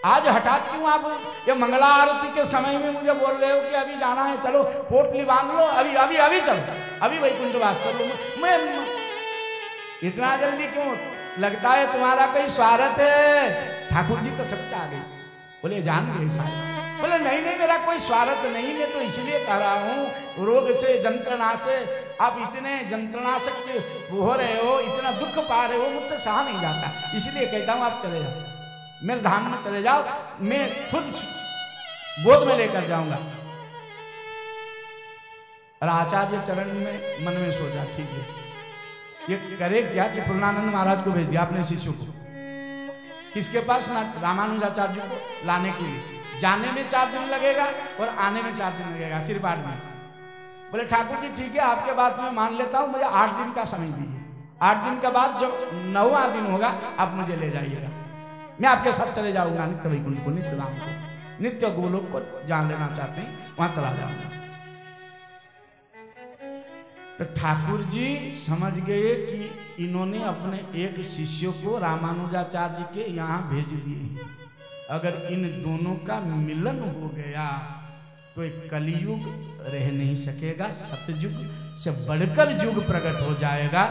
आज हठात क्यों आप ये मंगला आरती के समय में मुझे बोल रहे हो कि अभी जाना है, चलो पोटली बांध लो, अभी चलो, अभी वैकुंठवास कर लो। मैं इतना जल्दी क्यों? लगता है तुम्हारा कोई स्वार्थ है। ठाकुर जी तो सब चाह गए, बोले जान गए सारे। बोले नहीं नहीं, मेरा कोई स्वार्थ नहीं, मैं तो इसलिए कह रहा हूं, रोग से, जंत्रणा से आप इतने जंत्रणा से हो रहे हो, इतना दुख पा रहे हो, मुझसे सहा नहीं जाता, इसलिए कहता हूं आप चले जाओ, मेरे धाम में चले जाओ, मैं खुद गोद में लेकर जाऊंगा। और आचार्य चरण में मन में सोचा ठीक है, ये करे क्या कि पूर्णानंद महाराज को भेज दिया अपने शिष्यों को। किसके पास? ना रामानुजाचार्य को लाने के लिए। जाने में 4 दिन लगेगा और आने में 4 दिन लगेगा, आशीर्वाद में। बोले ठाकुर जी ठीक है, आपके बात में मान लेता हूं, मुझे 8 दिन का समय दीजिए। 8 दिन के बाद जब 9वां दिन होगा आप मुझे ले जाइएगा, मैं आपके साथ चले जाऊंगा नित्य वैकुंठ को, नित्य राम को, नित्य गोलोक को जान लेना चाहते हैं, वहां चला जाऊंगा। तो ठाकुर जी समझ गए कि इन्होंने अपने एक शिष्य को रामानुजाचार्य के यहाँ भेज दिए। अगर इन दोनों का मिलन हो गया तो एक कलियुग रह नहीं सकेगा, सतयुग से बढ़कर युग प्रकट हो जाएगा।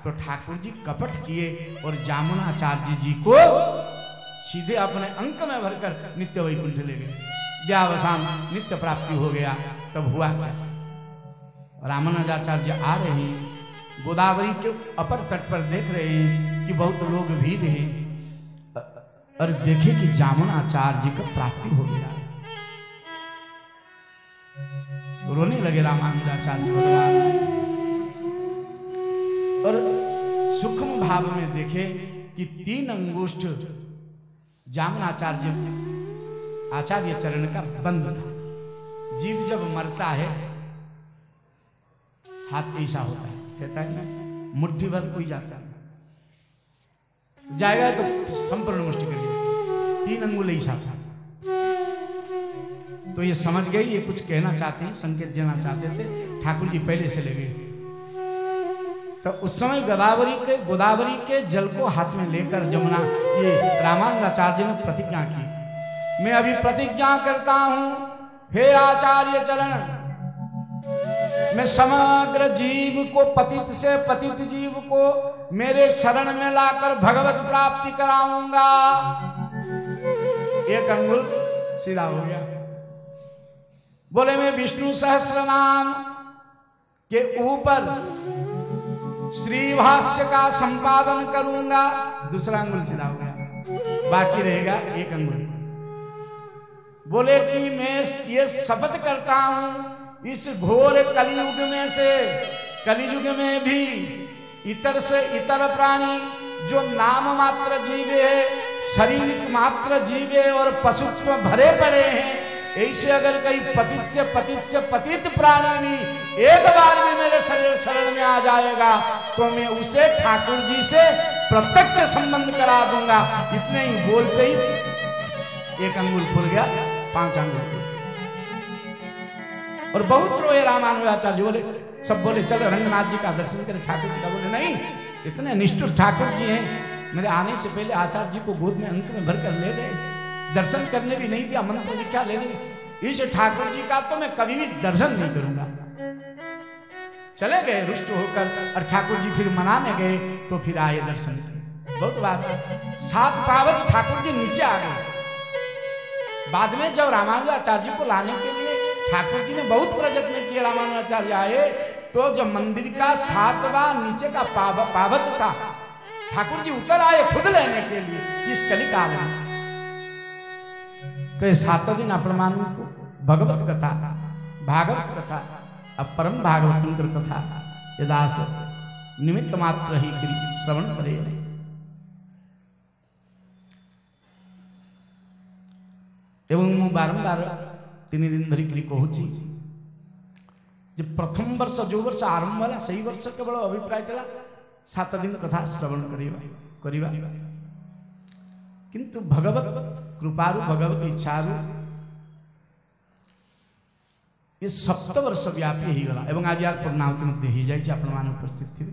तो ठाकुर जी कपट किए और जामुनाचार्य जी को सीधे अपने अंक में भरकर नित्य वैकुंठ ले गए। व्यावसान नित्य प्राप्ति हो गया। तब हुआ क्या? रामानुजाचार्य आ रहे हैं, गोदावरी के अपर तट पर देख रहे हैं कि बहुत लोग भीड़ हैं, और देखे कि जामुनाचार्य का प्राप्ति हो गया। रोने लगे रामानुजाचार्य भगवान, और सूक्ष्म भाव में देखे कि 3 अंगुष्ठ जामुनाचार्य आचार्य चरण का बंद था। जीव जब मरता है हाथ ऐसा होता है, कहता है ना, मुट्ठी भर कोई जाता है, जाएगा तो संपूर्ण मुष्टि करिए, 3 अंगुल ऐसा था। तो ये समझ गए ये कुछ कहना चाहते हैं, संकेत देना चाहते थे। ठाकुर जी पहले से ले गए। तो उस समय गोदावरी के जल को हाथ में लेकर जमुना, ये रामानुजाचार्य ने प्रतिज्ञा की, मैं अभी प्रतिज्ञा करता हूं, हे आचार्य चरण, मैं समग्र जीव को, पतित से पतित जीव को मेरे शरण में लाकर भगवत प्राप्ति कराऊंगा। 1 अंगुल सीधा हो गया। बोले मैं विष्णु सहस्र नाम के ऊपर श्री भाष्य का संपादन करूंगा। 2 अंगुल सीधा हो गया, बाकी रहेगा 1 अंगुल। बोले कि मैं ये शपथ करता हूं, इस घोर कलियुग में से, कलियुग में भी इतर से इतर प्राणी जो नाम मात्र जीवे है, शरीर मात्र जीवे और पशुत्व भरे पड़े हैं, ऐसे अगर कहीं पतित से पतित प्राणी भी एक बार भी मेरे शरण में आ जाएगा तो मैं उसे ठाकुर जी से प्रत्यक्ष संबंध करा दूंगा। इतने ही बोलते ही 1 अंगुल खुल गया, 5 अंगुल। और बहुत रोए रामानुजाचार्य, बोले सब बोले चलो रंगनाथ जी का दर्शन करें। ठाकुर जी का बोले नहीं, इतने निष्ठुर ठाकुर जी हैं, मेरे आने से पहले आचार्य जी को गोद में अंक में भरकर ले गए, दर्शन करने भी नहीं दिया, मंत्र दीक्षा लेने भी। इस ठाकुर जी का तो मैं कभी भी दर्शन नहीं करूंगा। चले गए रुष्ट होकर, और ठाकुर जी फिर मनाने गए तो फिर आए दर्शन से। बहुत बात, 7 पावच ठाकुर जी नीचे आ गए। बाद में जब रामानुजाचार्य को लाने के लिए ठाकुर जी ने बहुत प्रयत्न किए, रामानुजाचार्य आए तो जब मंदिर का 7वां नीचे का पावच था, ठाकुर जी उतर आए खुद लेने के लिए इस कलिकाल में। तो 7 दिन अप्रमाण को भगवत कथा, भागवत कथा, अब परम भागवतम कर कथा ये दास निमित्त मात्र ही श्रवण करे। एवं मु बारंबार 3 दिन धरी कहूँ जे प्रथम वर्ष जो वर्ष आरंभ होला सही वर्ष केवल अभिप्राय था 7 दिन कथा श्रवण करिवा किंतु भगवत कृपारु भगवत इच्छारु ये 7 वर्ष व्यापी ही गला एवं आज यार पूर्णावती मध्य ही जाए अपन मान उपस्थित थे।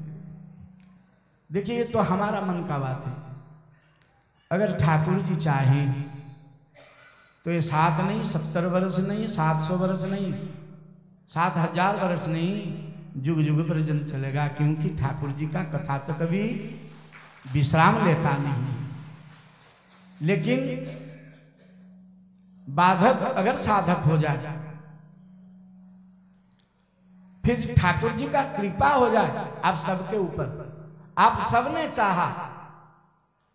देखिए ये तो हमारा मन का बात है। अगर ठाकुर जी चाहें तो ये 7 नहीं 70 वर्ष नहीं 700 वर्ष नहीं 7000 वर्ष नहीं जुग जुग पर्यंत चलेगा, क्योंकि ठाकुर जी का कथा तो कभी विश्राम लेता नहीं। लेकिन बाधक अगर साधक हो जाए फिर ठाकुर जी का कृपा हो जाए आप सबके ऊपर, आप सबने चाहा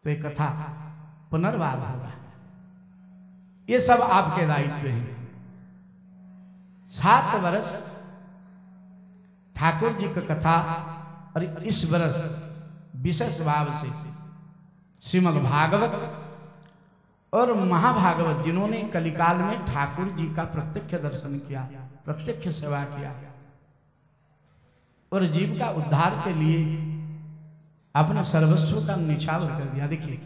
तो ये कथा पुनर्वार होगा। ये सब आपके दायित्व है। 7 वर्ष ठाकुर जी की कथा और इस वर्ष विशेष भाव से श्रीमद् भागवत और महाभागवत जिन्होंने कलिकाल में ठाकुर जी का प्रत्यक्ष दर्शन किया, प्रत्यक्ष सेवा किया और जीव का उद्धार के लिए अपने सर्वस्व का निछावर कर दिया। देखिए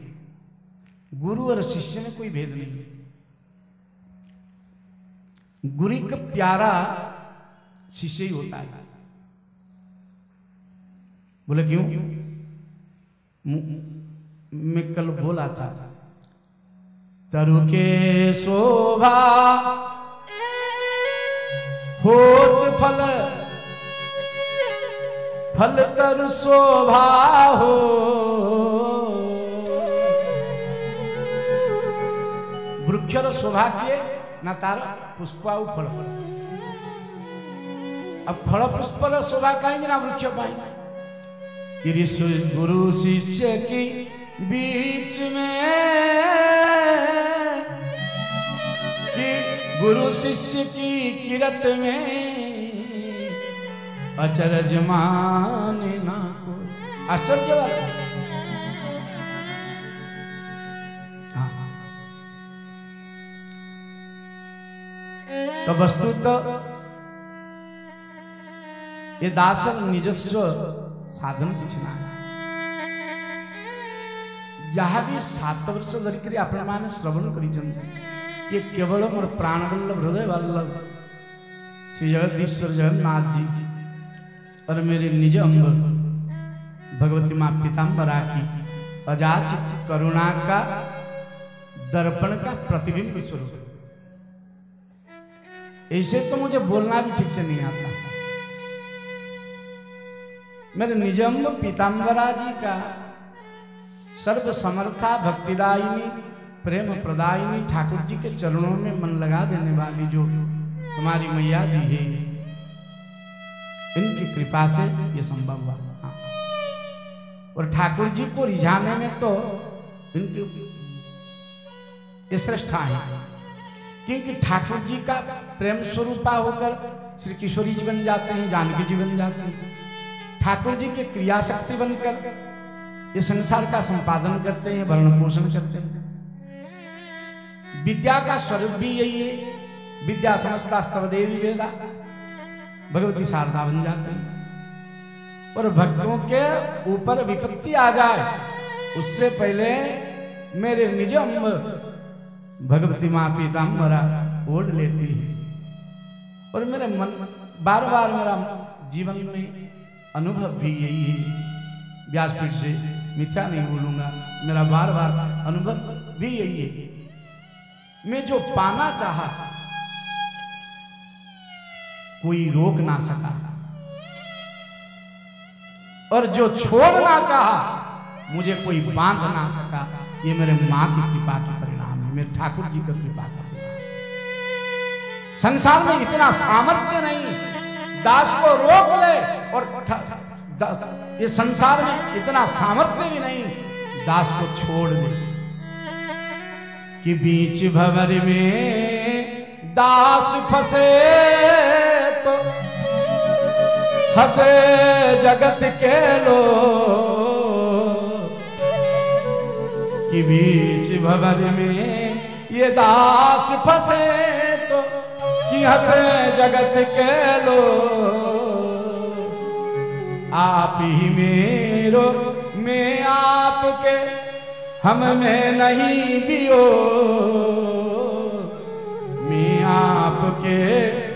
गुरु और शिष्य में कोई भेद नहीं है। गुरु का प्यारा शिष्य ही होता है। बोले क्यों? मैं कल बोला था तरु के शोभा होत फल फल तरु शोभा हो, वृक्षर शोभा किए ना तार पुष्प आउ फल। अब फल पुष्प शोभा कहेंगे ना वृक्ष पाएंगे। गुरु शिष्य की बीच में कि गुरु शिष्य की किरत में अचरज माने ना को। आश्चर्य बात। तो वस्तु तो ये दासन निजस्व साधन कुछ ना जहाँ भी 7 वर्ष धरिक आपण मैंने श्रवण कर ये केवल मोर प्राण वल्लभ हृदय वल्लभ श्री जगदीश्वर जगन्नाथ जी और मेरे निज अंब भगवती माँ पीताम्बरा की अजाचित करुणा का दर्पण का प्रतिबिंब स्वरूप। ऐसे तो मुझे बोलना भी ठीक से नहीं आता। मेरे निजम्ब पीताम्बरा जी का सर्व समर्था भक्तिदायिनी प्रेम प्रदायिनी ठाकुर जी के चरणों में मन लगा देने वाली जो हमारी मैया जी है, इनकी कृपा से ये संभव हुआ। हाँ। और ठाकुर जी को रिझाने में तो इनकी ये श्रेष्ठा है, क्योंकि ठाकुर जी का प्रेम स्वरूपा होकर श्री किशोरी जी बन जाते हैं, जानकी जी बन जाते हैं। ठाकुर जी के क्रिया शक्ति बनकर ये संसार का संपादन करते हैं, भरण पोषण करते हैं। विद्या का स्वरूप भी यही है। विद्या समस्ता स्तव देवी वेदा, भगवती शारदा बन जाते हैं। और भक्तों के ऊपर विपत्ति आ जाए उससे पहले मेरे निज अंब भगवती माँ पीताम्बरा ओढ़ लेती है। और मेरे मन बार बार मेरा जीवन में अनुभव भी यही है। व्यासपीठ से मिथ्या नहीं बोलूंगा, मेरा बार बार अनुभव भी यही है। मैं जो पाना चाहा कोई रोक ना सका, और जो छोड़ना चाहा मुझे कोई बांध ना सका। ये मेरे माँ की कृपा का परिणाम है, मेरे ठाकुर जी की कृपा का परिणाम। संसार में इतना सामर्थ्य नहीं दास को रोक ले, और ये संसार में इतना सामर्थ्य भी नहीं दास को छोड़ दे। कि बीच भंवर में दास फंसे तो हंसे जगत के लोग कि बीच भंवर में ये दास फंसे तो कि हंसे जगत के लोग आप ही मेरो मैं आपके हम में नहीं बियो मैं आपके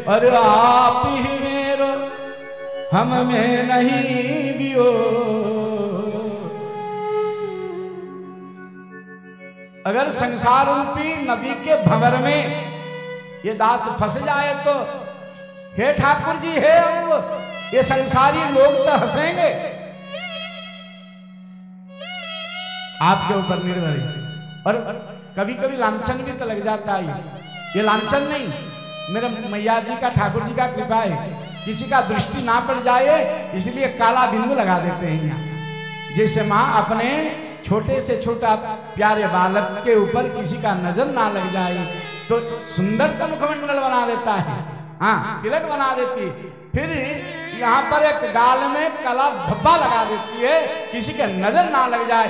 और आप ही मेरो हम में नहीं बियो। अगर संसार रूपी नदी के भंवर में ये दास फंस जाए तो हे ठाकुर जी हे ये संसारी लोग तो हंसेंगे, आपके ऊपर निर्भर है। और कभी कभी लांछन भी तो लग जाता है, ये लांछन नहीं, मेरे मैया जी का ठाकुर जी का कृपा है, किसी का दृष्टि ना पड़ जाए इसलिए काला बिंदु लगा देते हैं यहाँ। जैसे माँ अपने छोटे से छोटा प्यारे बालक के ऊपर किसी का नजर ना लग जाए तो सुंदरतम मुखमंडल बना देता है, हाँ तिलक बना देती है। फिर यहाँ पर एक गाल में काला धब्बा लगा देती है, किसी के नजर ना लग जाए।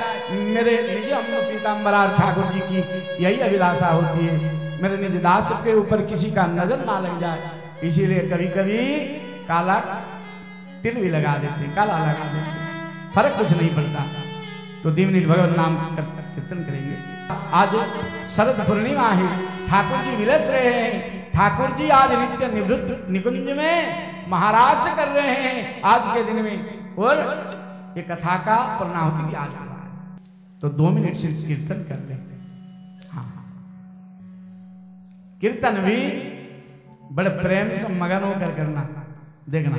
मेरे निज हम पीताम्बरार ठाकुर जी की यही अभिलाषा होती है, मेरे निज दास के ऊपर किसी का नजर ना लग जाए, इसीलिए कभी कभी काला तिल भी लगा देते, काला लगा देते, फर्क कुछ नहीं पड़ता। तो दीवनील भगवान नाम कीर्तन करेंगे। आज शरद पूर्णिमा है, ठाकुर जी विलस रहे हैं, ठाकुर जी आज नित्य निवृत्त निकुंज में महाराज कर रहे हैं आज के दिन में, और ये कथा का पूर्णाहुति भी आज हुआ है। तो 2 मिनट से कीर्तन कर लेंगे। हाँ, कीर्तन भी बड़े प्रेम से मगन होकर करना। देखना,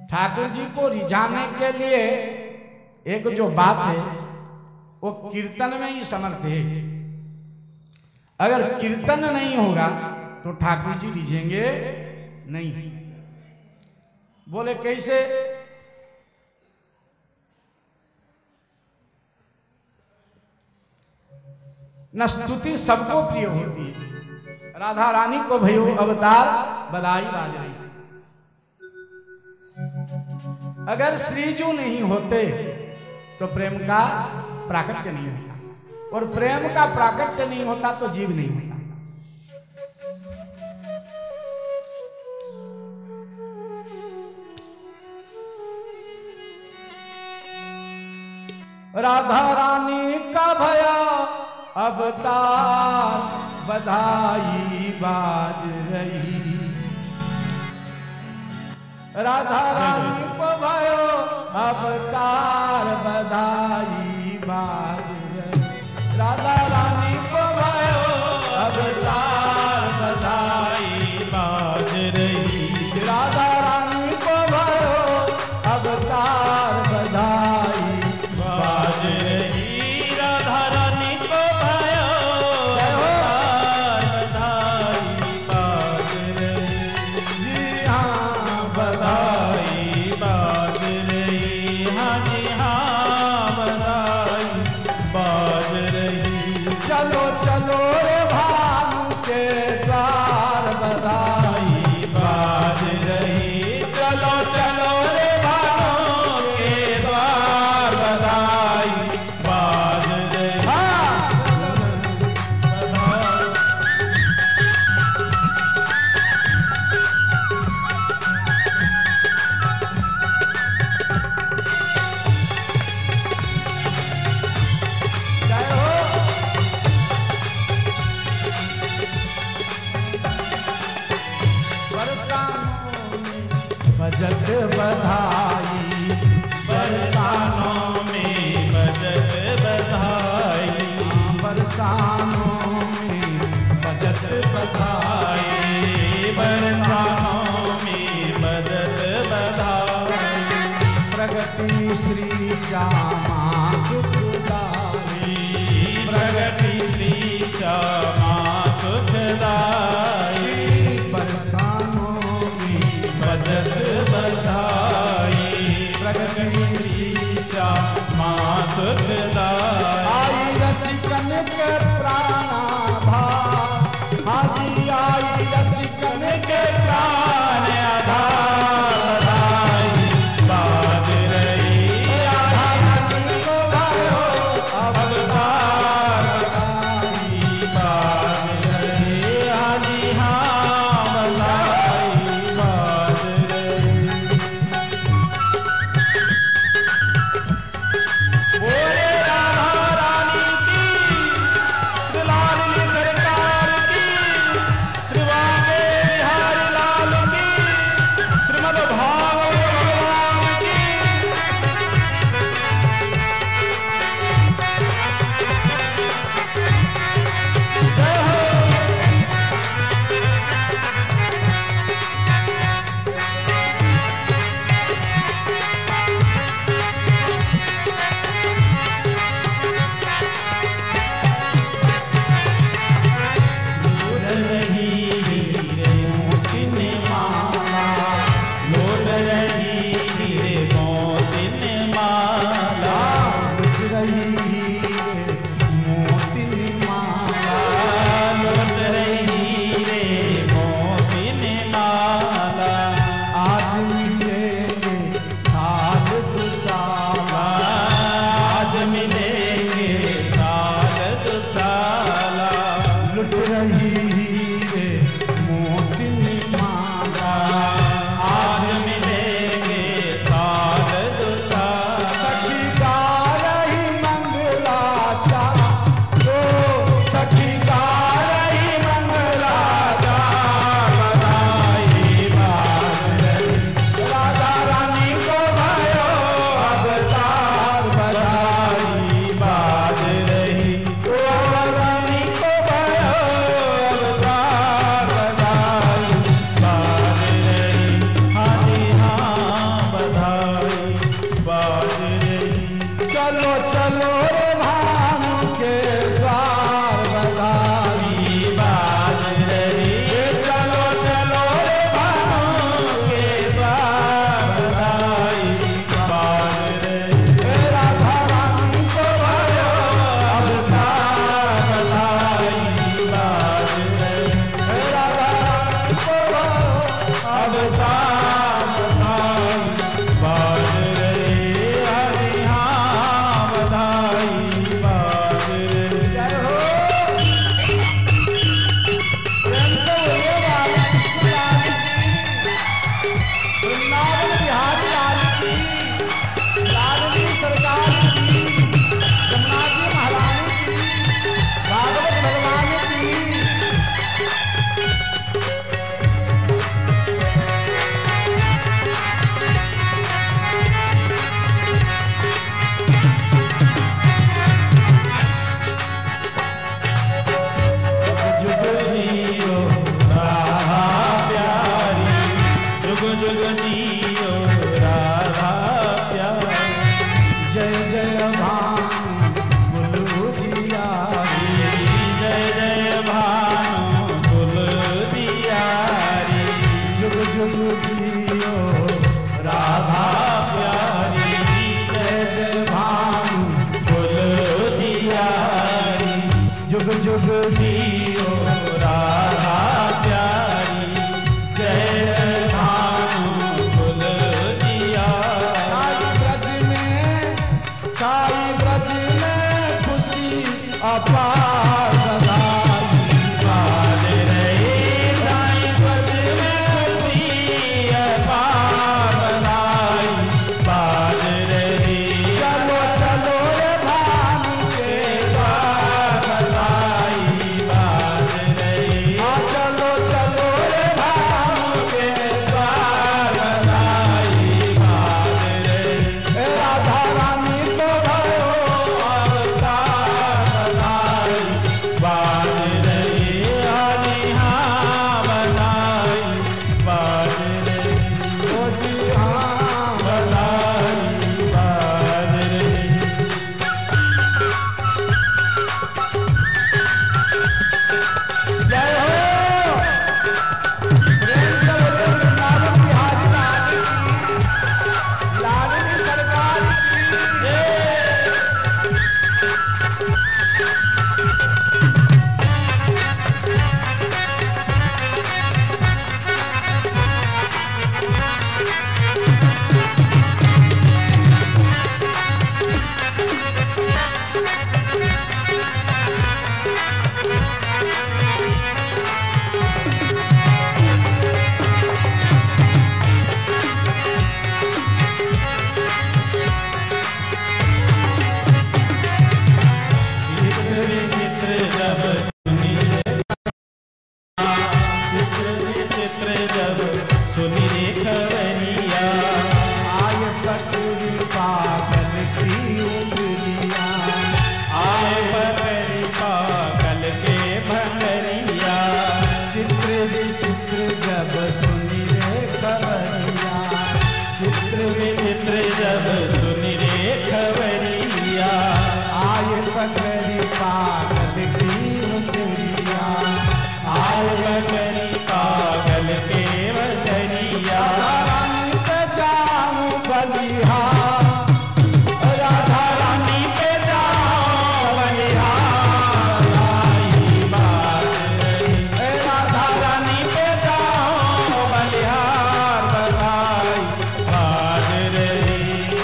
ठाकुर जी को रिझाने के लिए एक जो बात है वो कीर्तन में ही समर्थ है। अगर कीर्तन नहीं होगा तो ठाकुर जी रिझेंगे नहीं। बोले कैसे? न स्तुति सबको प्रिय होती है, राधा रानी को भयो अवतार बधाई बाजाई। अगर श्रीजू नहीं होते तो प्रेम का प्राकट्य नहीं होता, और प्रेम का प्राकट्य नहीं होता तो जीव नहीं होता। राधा रानी का भया अवतार बधाई बाज रही, राधा रानी को भयो अवतार बधाई बाज रही, राधा रानी को भयो अवतार बधाई बाज रही, राधा रानी को भयो अवतार बधाई बाज रही, राधा रानी को भयो अवतार बधाई बाज रही। जी हाँ बधाई बाज रही, हाँ जी हाँ बधाई बाज रही। चलो चलो रे भानु के द्वार बधाई बाज रही, चलो चलो रे भानु के द्वार बधाई बाज रही। जय हो। बरसानों में बजत बधाई, बरसानों में बजत बधाई, बरसानों में बजत बधाई, बरसानों में बजत बधाई। प्रगति श्री श्यामा सुखदाई, प्रगति श्री श्यामा सुखदाई, बरसानों में बजत बधाई, प्रगति श्री श्यामा सुखदाई। आई रसिकन के प्राणाधार, हाजी आई रसिकन के प्राण आधार,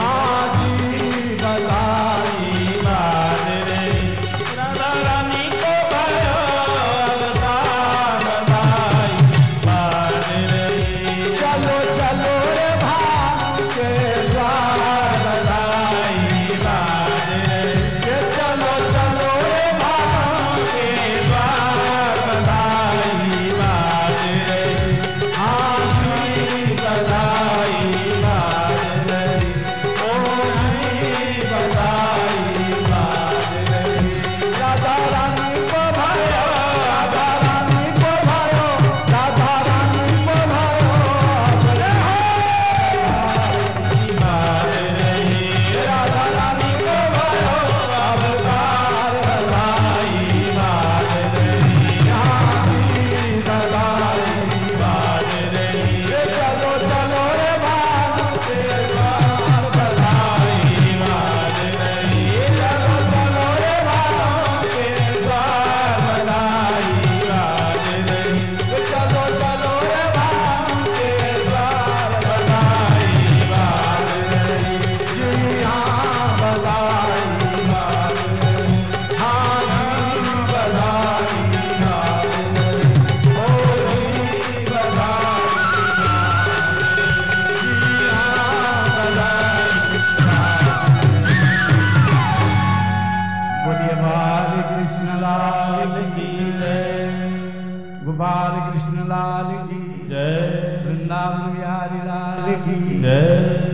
हाँ कृष्ण लाल की जय। वृंदावन बिहारी लाल की जय।